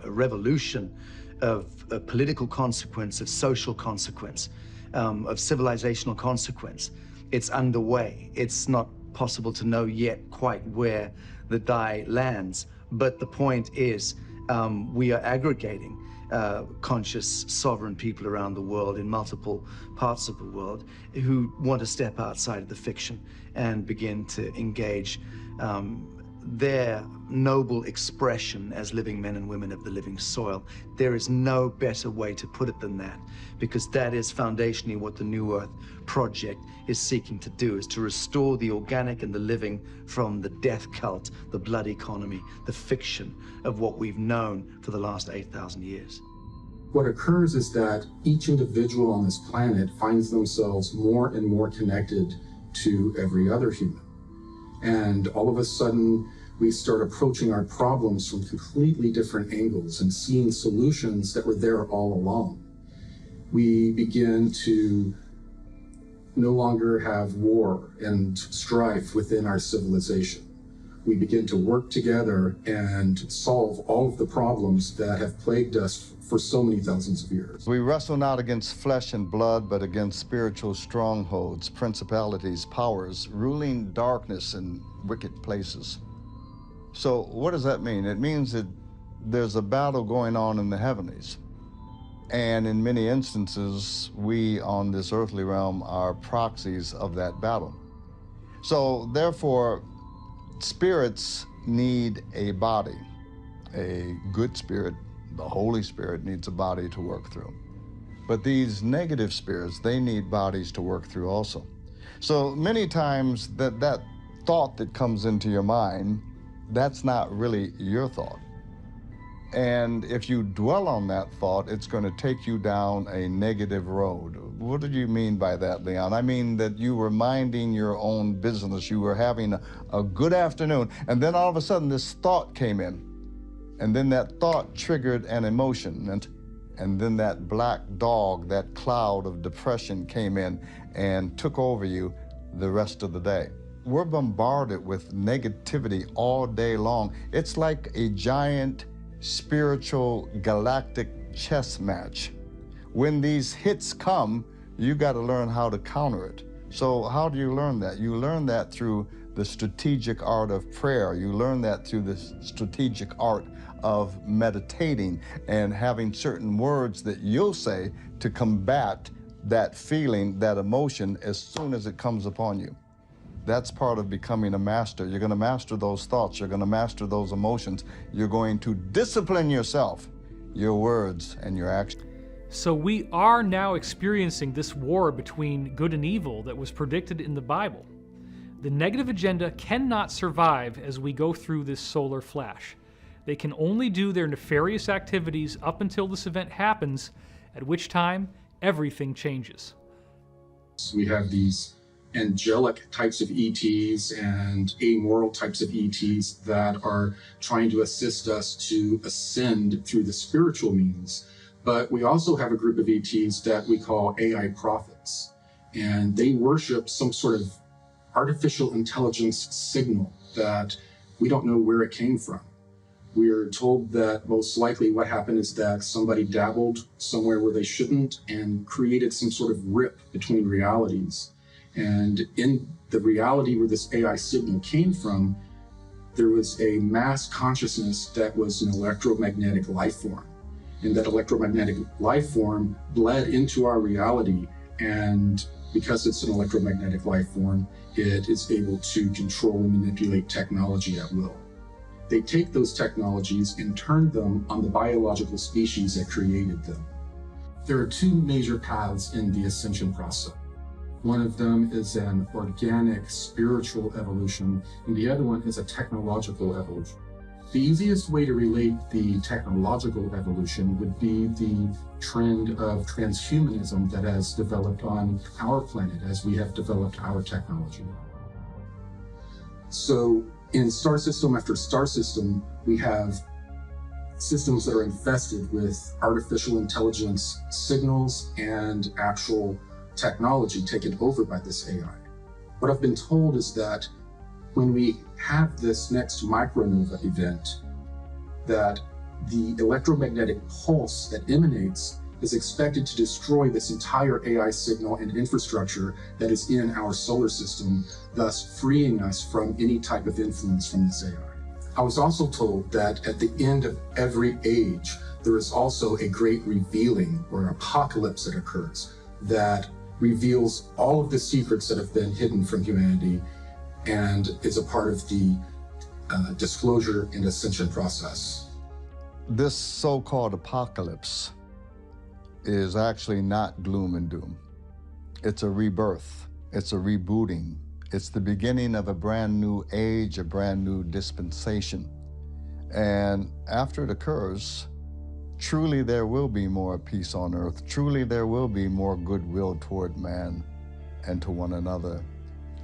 revolution of political consequence, of social consequence, of civilizational consequence. It's underway. It's not possible to know yet quite where the die lands, but the point is we are aggregating conscious, sovereign people around the world in multiple parts of the world who want to step outside of the fiction and begin to engage their noble expression as living men and women of the living soil. There is no better way to put it than that, because that is foundationally what the New Earth Project is seeking to do, is to restore the organic and the living from the death cult, the blood economy, the fiction of what we've known for the last 8,000 years. What occurs is that each individual on this planet finds themselves more and more connected to every other human. And all of a sudden, we start approaching our problems from completely different angles and seeing solutions that were there all along. We begin to no longer have war and strife within our civilization. We begin to work together and solve all of the problems that have plagued us for so many thousands of years. We wrestle not against flesh and blood, but against spiritual strongholds, principalities, powers, ruling darkness in wicked places. So what does that mean? It means that there's a battle going on in the heavenlies. And in many instances, we on this earthly realm are proxies of that battle. So therefore, spirits need a body. A good spirit, the Holy Spirit, needs a body to work through. But these negative spirits, they need bodies to work through also. So many times that thought that comes into your mind, that's not really your thought. And if you dwell on that thought, it's going to take you down a negative road. What did you mean by that, Leon? I mean that you were minding your own business. You were having a good afternoon, and then all of a sudden this thought came in. And then that thought triggered an emotion, and then that black dog, that cloud of depression came in and took over you the rest of the day. We're bombarded with negativity all day long. It's like a giant spiritual galactic chess match. When these hits come, you got to learn how to counter it. So how do you learn that? You learn that through the strategic art of prayer. You learn that through the strategic art of meditating and having certain words that you'll say to combat that feeling, that emotion, as soon as it comes upon you. That's part of becoming a master. You're going to master those thoughts. You're going to master those emotions. You're going to discipline yourself, your words and your actions. So we are now experiencing this war between good and evil that was predicted in the Bible. The negative agenda cannot survive as we go through this solar flash. They can only do their nefarious activities up until this event happens, at which time everything changes. We have these angelic types of ETs and amoral types of ETs that are trying to assist us to ascend through the spiritual means. But we also have a group of ETs that we call AI prophets, and they worship some sort of artificial intelligence signal that we don't know where it came from. We are told that most likely what happened is that somebody dabbled somewhere where they shouldn't and created some sort of rip between realities. And in the reality where this AI signal came from, there was a mass consciousness that was an electromagnetic life form. And that electromagnetic life form bled into our reality. And because it's an electromagnetic life form, it is able to control and manipulate technology at will. They take those technologies and turn them on the biological species that created them. There are two major paths in the ascension process. One of them is an organic spiritual evolution, and the other one is a technological evolution. The easiest way to relate the technological evolution would be the trend of transhumanism that has developed on our planet as we have developed our technology. So in star system after star system, we have systems that are infested with artificial intelligence signals and actual technology taken over by this AI. What I've been told is that when we have this next micronova event, that the electromagnetic pulse that emanates is expected to destroy this entire AI signal and infrastructure that is in our solar system, thus freeing us from any type of influence from this AI. I was also told that at the end of every age, there is also a great revealing or apocalypse that occurs that reveals all of the secrets that have been hidden from humanity and is a part of the disclosure and ascension process. This so-called apocalypse is actually not gloom and doom. It's a rebirth. It's a rebooting. It's the beginning of a brand new age, a brand new dispensation. And after it occurs, truly there will be more peace on earth. Truly there will be more goodwill toward man and to one another.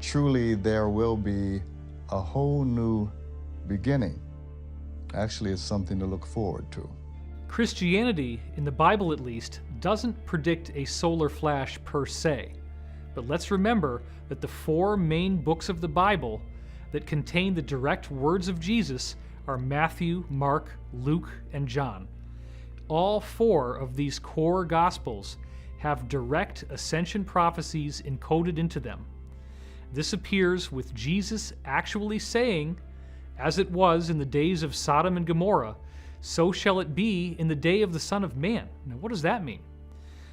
Truly there will be a whole new beginning. Actually, it's something to look forward to. Christianity, in the Bible at least, doesn't predict a solar flash per se. But let's remember that the 4 main books of the Bible that contain the direct words of Jesus are Matthew, Mark, Luke, and John. All 4 of these core Gospels have direct ascension prophecies encoded into them. This appears with Jesus actually saying, "As it was in the days of Sodom and Gomorrah, so shall it be in the day of the Son of Man." Now, what does that mean?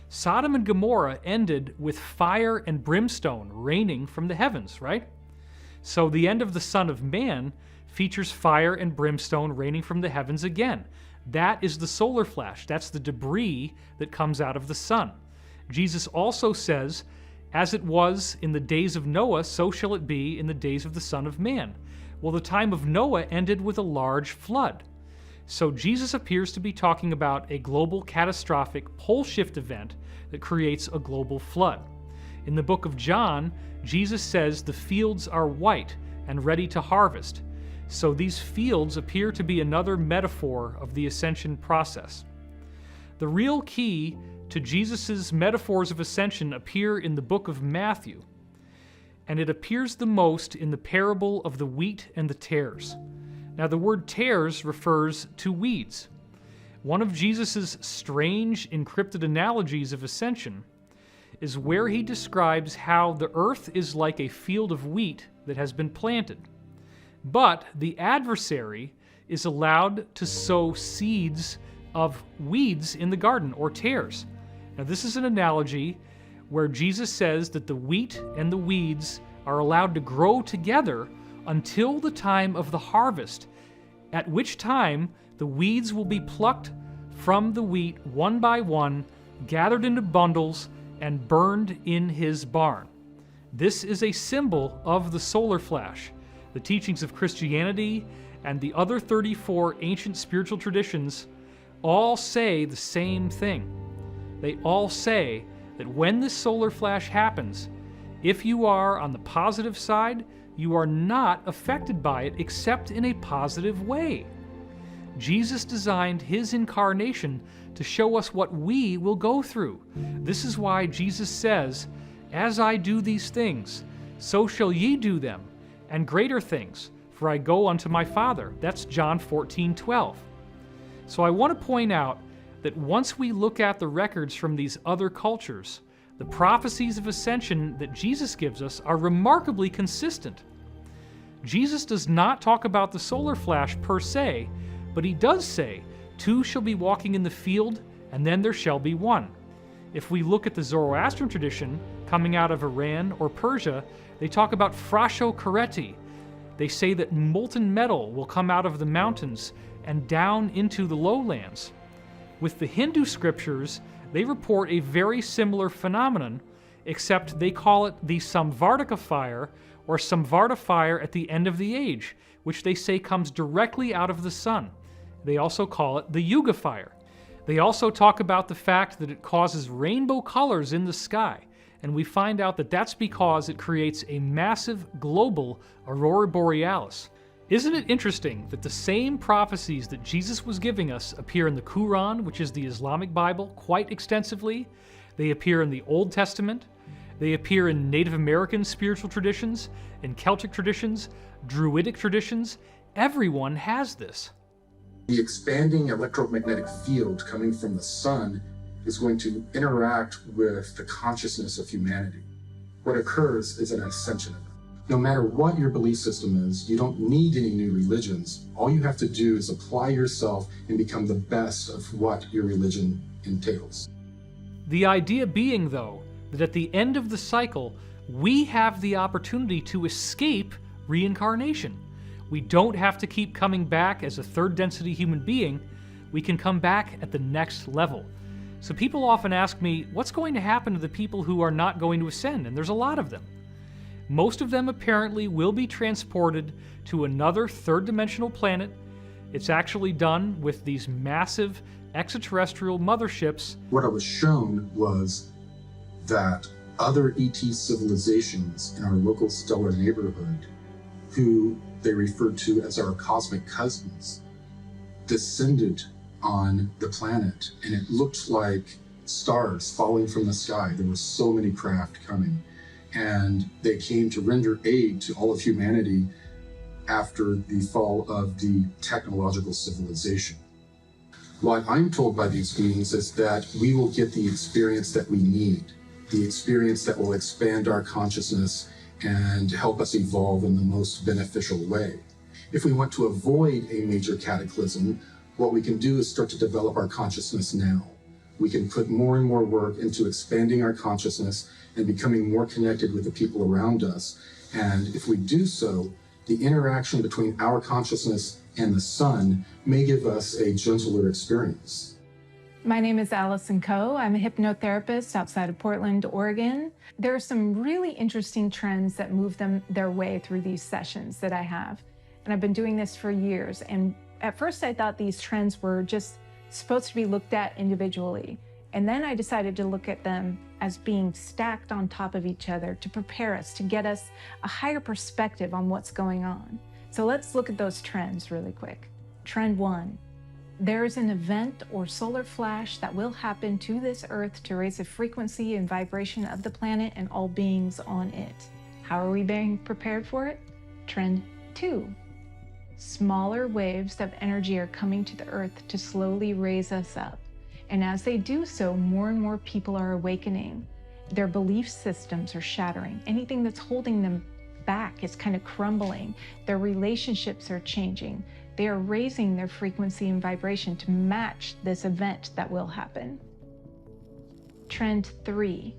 Sodom and Gomorrah ended with fire and brimstone raining from the heavens, right? So the end of the Son of Man features fire and brimstone raining from the heavens again. That is the solar flash. That's the debris that comes out of the sun. Jesus also says, "As it was in the days of Noah, so shall it be in the days of the Son of Man." Well, the time of Noah ended with a large flood. So Jesus appears to be talking about a global catastrophic pole shift event that creates a global flood. In the book of John, Jesus says the fields are white and ready to harvest. So these fields appear to be another metaphor of the ascension process. The real key to Jesus' metaphors of ascension appear in the book of Matthew, and it appears the most in the parable of the wheat and the tares. Now, the word tares refers to weeds. One of Jesus' strange encrypted analogies of ascension is where he describes how the earth is like a field of wheat that has been planted. But the adversary is allowed to sow seeds of weeds in the garden, or tares. Now, this is an analogy where Jesus says that the wheat and the weeds are allowed to grow together until the time of the harvest, at which time the weeds will be plucked from the wheat one by one, gathered into bundles, and burned in his barn. This is a symbol of the solar flash. The teachings of Christianity and the other 34 ancient spiritual traditions all say the same thing. They all say that when this solar flash happens, if you are on the positive side, you are not affected by it except in a positive way. Jesus designed his incarnation to show us what we will go through. This is why Jesus says, "As I do these things, so shall ye do them, and greater things, for I go unto my Father." That's John 14:12. So I want to point out that once we look at the records from these other cultures, the prophecies of ascension that Jesus gives us are remarkably consistent. Jesus does not talk about the solar flash per se, but he does say, "Two shall be walking in the field, and then there shall be one." If we look at the Zoroastrian tradition coming out of Iran or Persia, they talk about frasho kareti. They say that molten metal will come out of the mountains and down into the lowlands. With the Hindu scriptures, they report a very similar phenomenon, except they call it the Samvardhaka fire, or Samvarta fire at the end of the age, which they say comes directly out of the sun. They also call it the Yuga fire. They also talk about the fact that it causes rainbow colors in the sky, and we find out that that's because it creates a massive global aurora borealis. Isn't it interesting that the same prophecies that Jesus was giving us appear in the Quran, which is the Islamic Bible, quite extensively? They appear in the Old Testament. They appear in Native American spiritual traditions, in Celtic traditions, Druidic traditions. Everyone has this. The expanding electromagnetic field coming from the sun is going to interact with the consciousness of humanity. What occurs is an ascension event. No matter what your belief system is, you don't need any new religions. All you have to do is apply yourself and become the best of what your religion entails. The idea being, though, that at the end of the cycle, we have the opportunity to escape reincarnation. We don't have to keep coming back as a third density human being. We can come back at the next level. So people often ask me, what's going to happen to the people who are not going to ascend? And there's a lot of them. Most of them apparently will be transported to another third dimensional planet. It's actually done with these massive extraterrestrial motherships. What I was shown was that other ET civilizations in our local stellar neighborhood, who they referred to as our cosmic cousins, descended on the planet, and it looked like stars falling from the sky. There were so many craft coming, and they came to render aid to all of humanity after the fall of the technological civilization. What I'm told by these beings is that we will get the experience that we need, the experience that will expand our consciousness and help us evolve in the most beneficial way. If we want to avoid a major cataclysm, what we can do is start to develop our consciousness now. We can put more and more work into expanding our consciousness and becoming more connected with the people around us. And if we do so, the interaction between our consciousness and the sun may give us a gentler experience. My name is Allison Coe. I'm a hypnotherapist outside of Portland, Oregon. There are some really interesting trends that move their way through these sessions that I have. And I've been doing this for years. And at first I thought these trends were just supposed to be looked at individually. And then I decided to look at them as being stacked on top of each other to prepare us, to get us a higher perspective on what's going on. So let's look at those trends really quick. Trend 1. There is an event or solar flash that will happen to this Earth to raise the frequency and vibration of the planet and all beings on it. How are we being prepared for it? Trend 2. Smaller waves of energy are coming to the Earth to slowly raise us up. And as they do so, more and more people are awakening. Their belief systems are shattering. Anything that's holding them back is kind of crumbling. Their relationships are changing. They are raising their frequency and vibration to match this event that will happen. Trend 3.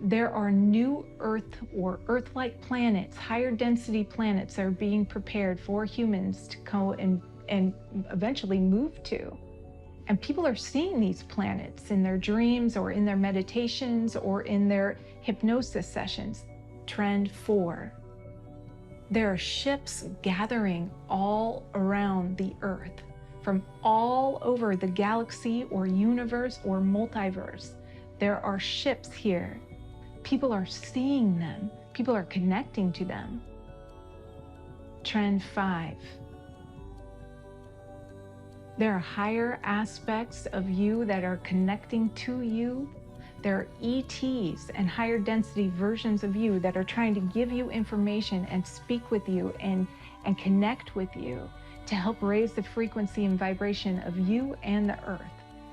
There are new Earth or Earth-like planets, higher density planets that are being prepared for humans to go and eventually move to. And people are seeing these planets in their dreams or in their meditations or in their hypnosis sessions. Trend 4. There are ships gathering all around the Earth from all over the galaxy or universe or multiverse. There are ships here. People are seeing them. People are connecting to them. Trend 5. There are higher aspects of you that are connecting to you. There are ETs and higher density versions of you that are trying to give you information and speak with you and connect with you to help raise the frequency and vibration of you and the Earth.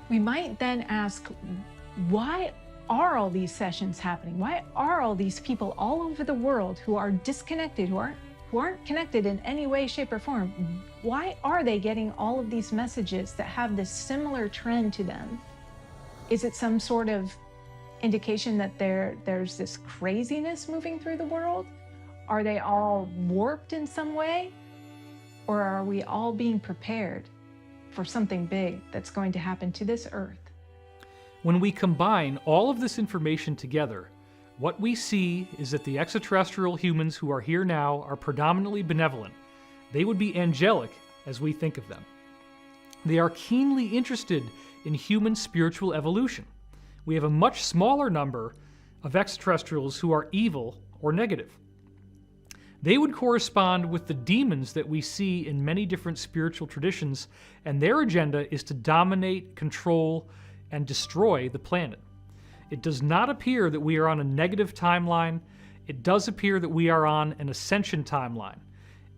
We might then ask, why are all these sessions happening? Why are all these people all over the world who are disconnected, who aren't connected in any way, shape, or form? Why are they getting all of these messages that have this similar trend to them? Is it some sort of indication that there's this craziness moving through the world? Are they all warped in some way? Or are we all being prepared for something big that's going to happen to this Earth? When we combine all of this information together, what we see is that the extraterrestrial humans who are here now are predominantly benevolent. They would be angelic as we think of them. They are keenly interested in human spiritual evolution. We have a much smaller number of extraterrestrials who are evil or negative. They would correspond with the demons that we see in many different spiritual traditions, and their agenda is to dominate, control, and destroy the planet. It does not appear that we are on a negative timeline. It does appear that we are on an ascension timeline.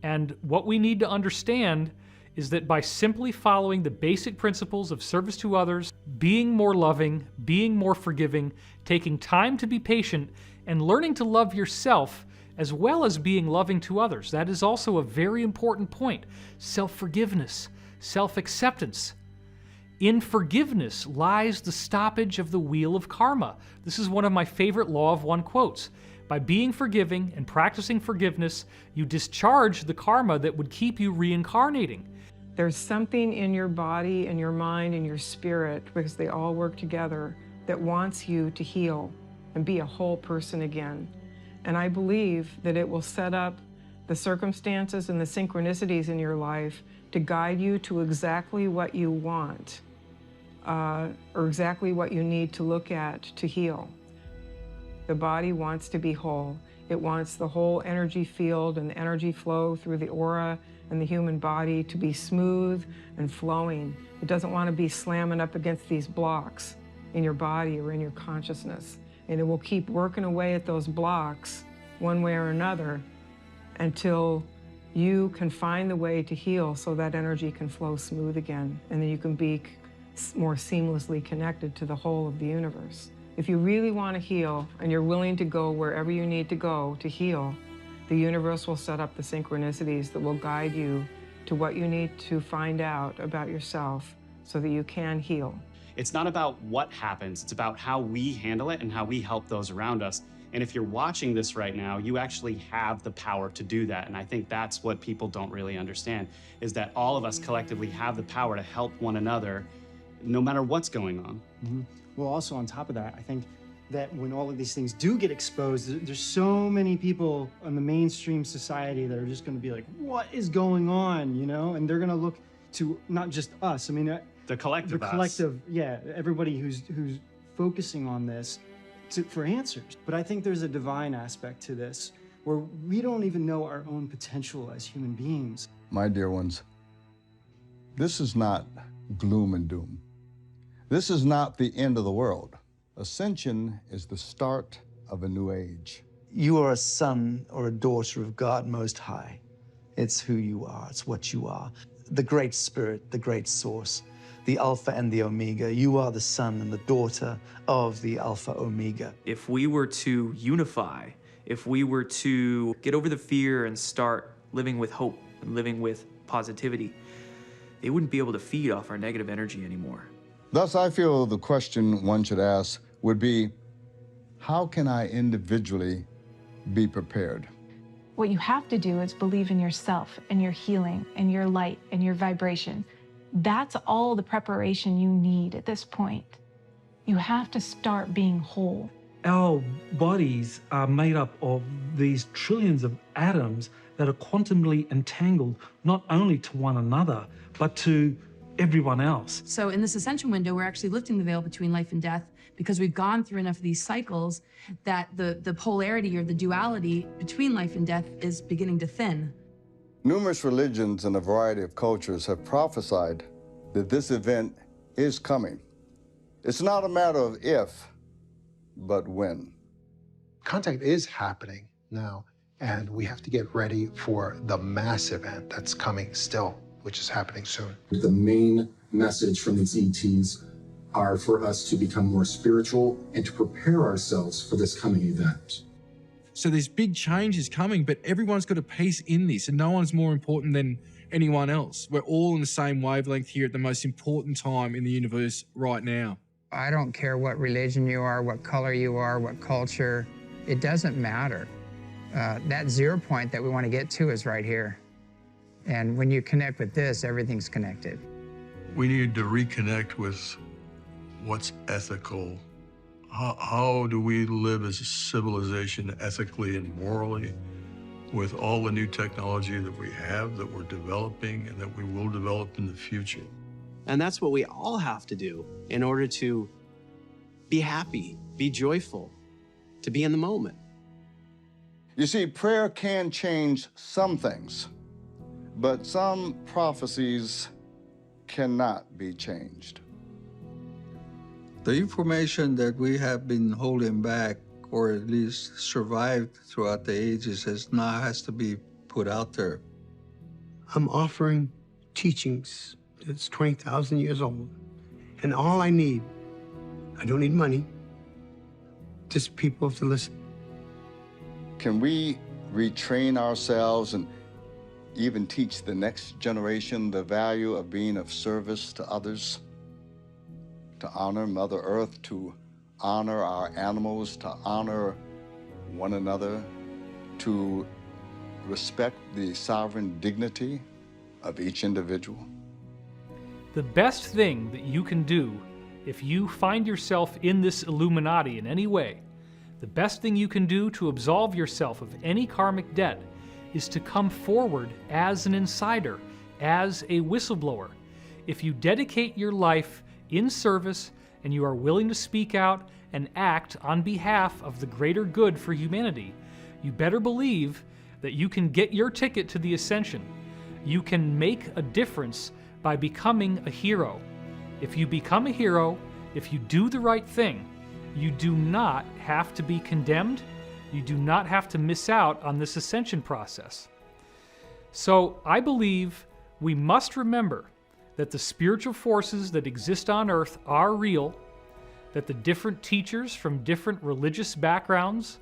And what we need to understand is that by simply following the basic principles of service to others, being more loving, being more forgiving, taking time to be patient, and learning to love yourself as well as being loving to others. That is also a very important point. Self-forgiveness, self-acceptance. In forgiveness lies the stoppage of the wheel of karma. This is one of my favorite Law of One quotes. By being forgiving and practicing forgiveness, you discharge the karma that would keep you reincarnating. There's something in your body and your mind and your spirit, because they all work together, that wants you to heal and be a whole person again. And I believe that it will set up the circumstances and the synchronicities in your life to guide you to exactly what you want, or exactly what you need to look at to heal. The body wants to be whole. It wants the whole energy field and the energy flow through the aura and the human body to be smooth and flowing. It doesn't want to be slamming up against these blocks in your body or in your consciousness. And it will keep working away at those blocks one way or another until you can find the way to heal so that energy can flow smooth again, and then you can be more seamlessly connected to the whole of the universe. If you really want to heal and you're willing to go wherever you need to go to heal, the universe will set up the synchronicities that will guide you to what you need to find out about yourself so that you can heal. It's not about what happens, it's about how we handle it and how we help those around us. And if you're watching this right now, you actually have the power to do that. And I think that's what people don't really understand, is that all of us collectively have the power to help one another, no matter what's going on. Mm-hmm. Well, also on top of that, I think that when all of these things do get exposed, there's so many people in the mainstream society that are just going to be like, what is going on, you know? And they're going to look to not just us, I mean, the collective yeah, everybody who's focusing on this for answers. But I think there's a divine aspect to this where we don't even know our own potential as human beings. My dear ones, this is not gloom and doom. This is not the end of the world. Ascension is the start of a new age. You are a son or a daughter of God Most High. It's who you are, it's what you are. The Great Spirit, the Great Source, the Alpha and the Omega. You are the son and the daughter of the Alpha Omega. If we were to unify, if we were to get over the fear and start living with hope and living with positivity, they wouldn't be able to feed off our negative energy anymore. Thus, I feel the question one should ask would be, how can I individually be prepared? What you have to do is believe in yourself and your healing and your light and your vibration. That's all the preparation you need at this point. You have to start being whole. Our bodies are made up of these trillions of atoms that are quantumly entangled not only to one another, but to everyone else. So in this ascension window, we're actually lifting the veil between life and death because we've gone through enough of these cycles that the polarity or the duality between life and death is beginning to thin. Numerous religions and a variety of cultures have prophesied that this event is coming. It's not a matter of if, but when. Contact is happening now, and we have to get ready for the mass event that's coming still, which is happening soon. The main message from these ETs are for us to become more spiritual and to prepare ourselves for this coming event. So there's big changes coming, but everyone's got a piece in this, and no one's more important than anyone else. We're all in the same wavelength here at the most important time in the universe right now. I don't care what religion you are, what color you are, what culture. It doesn't matter. That 0 point that we want to get to is right here. And when you connect with this, everything's connected. We need to reconnect with what's ethical. How do we live as a civilization ethically and morally with all the new technology that we have, that we're developing, and that we will develop in the future? And that's what we all have to do in order to be happy, be joyful, to be in the moment. You see, prayer can change some things, but some prophecies cannot be changed. The information that we have been holding back, or at least survived throughout the ages, has to be put out there. I'm offering teachings that's 20,000 years old, and all I don't need money, just people to listen. Can we retrain ourselves and even teach the next generation the value of being of service to others? To honor Mother Earth, to honor our animals, to honor one another, to respect the sovereign dignity of each individual? The best thing that you can do if you find yourself in this Illuminati in any way, the best thing you can do to absolve yourself of any karmic debt is to come forward as an insider, as a whistleblower. If you dedicate your life in service and you are willing to speak out and act on behalf of the greater good for humanity, you better believe that you can get your ticket to the ascension. You can make a difference by becoming a hero. If you become a hero, if you do the right thing, you do not have to be condemned. You do not have to miss out on this ascension process. So I believe we must remember that the spiritual forces that exist on earth are real, that the different teachers from different religious backgrounds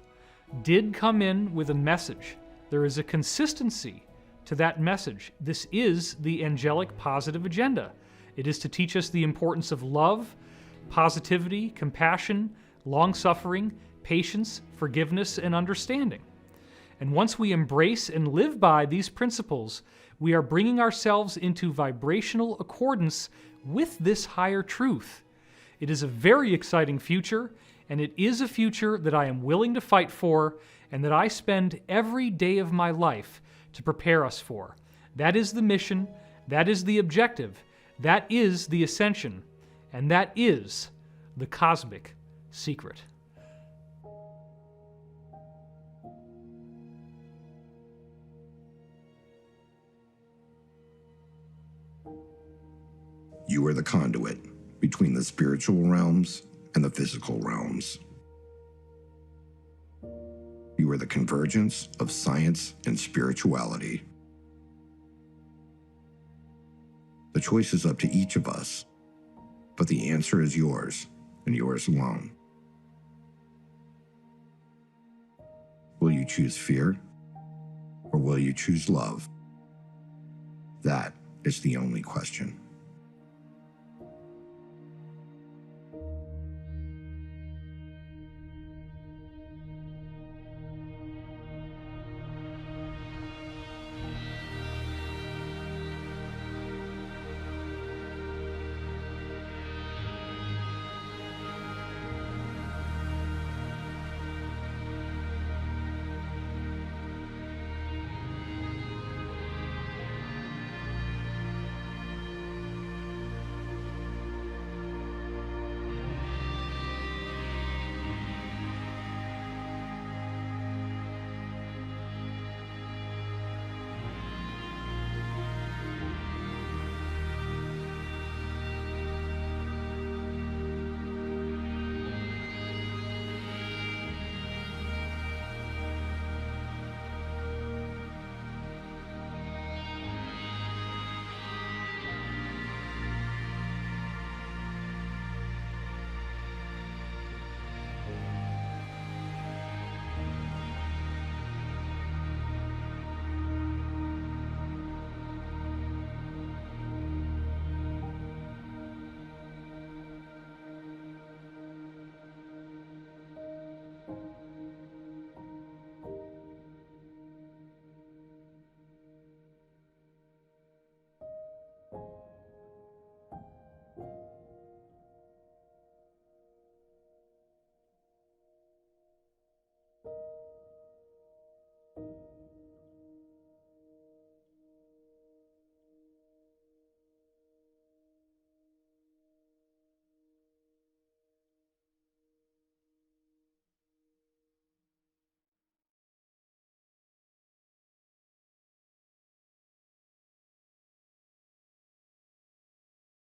did come in with a message. There is a consistency to that message. This is the angelic positive agenda. It is to teach us the importance of love, positivity, compassion, long-suffering, patience, forgiveness, and understanding. And once we embrace and live by these principles, we are bringing ourselves into vibrational accordance with this higher truth. It is a very exciting future, and it is a future that I am willing to fight for and that I spend every day of my life to prepare us for. That is the mission, that is the objective, that is the ascension, and that is the cosmic secret. You are the conduit between the spiritual realms and the physical realms. You are the convergence of science and spirituality. The choice is up to each of us, but the answer is yours and yours alone. Will you choose fear, or will you choose love? That is the only question.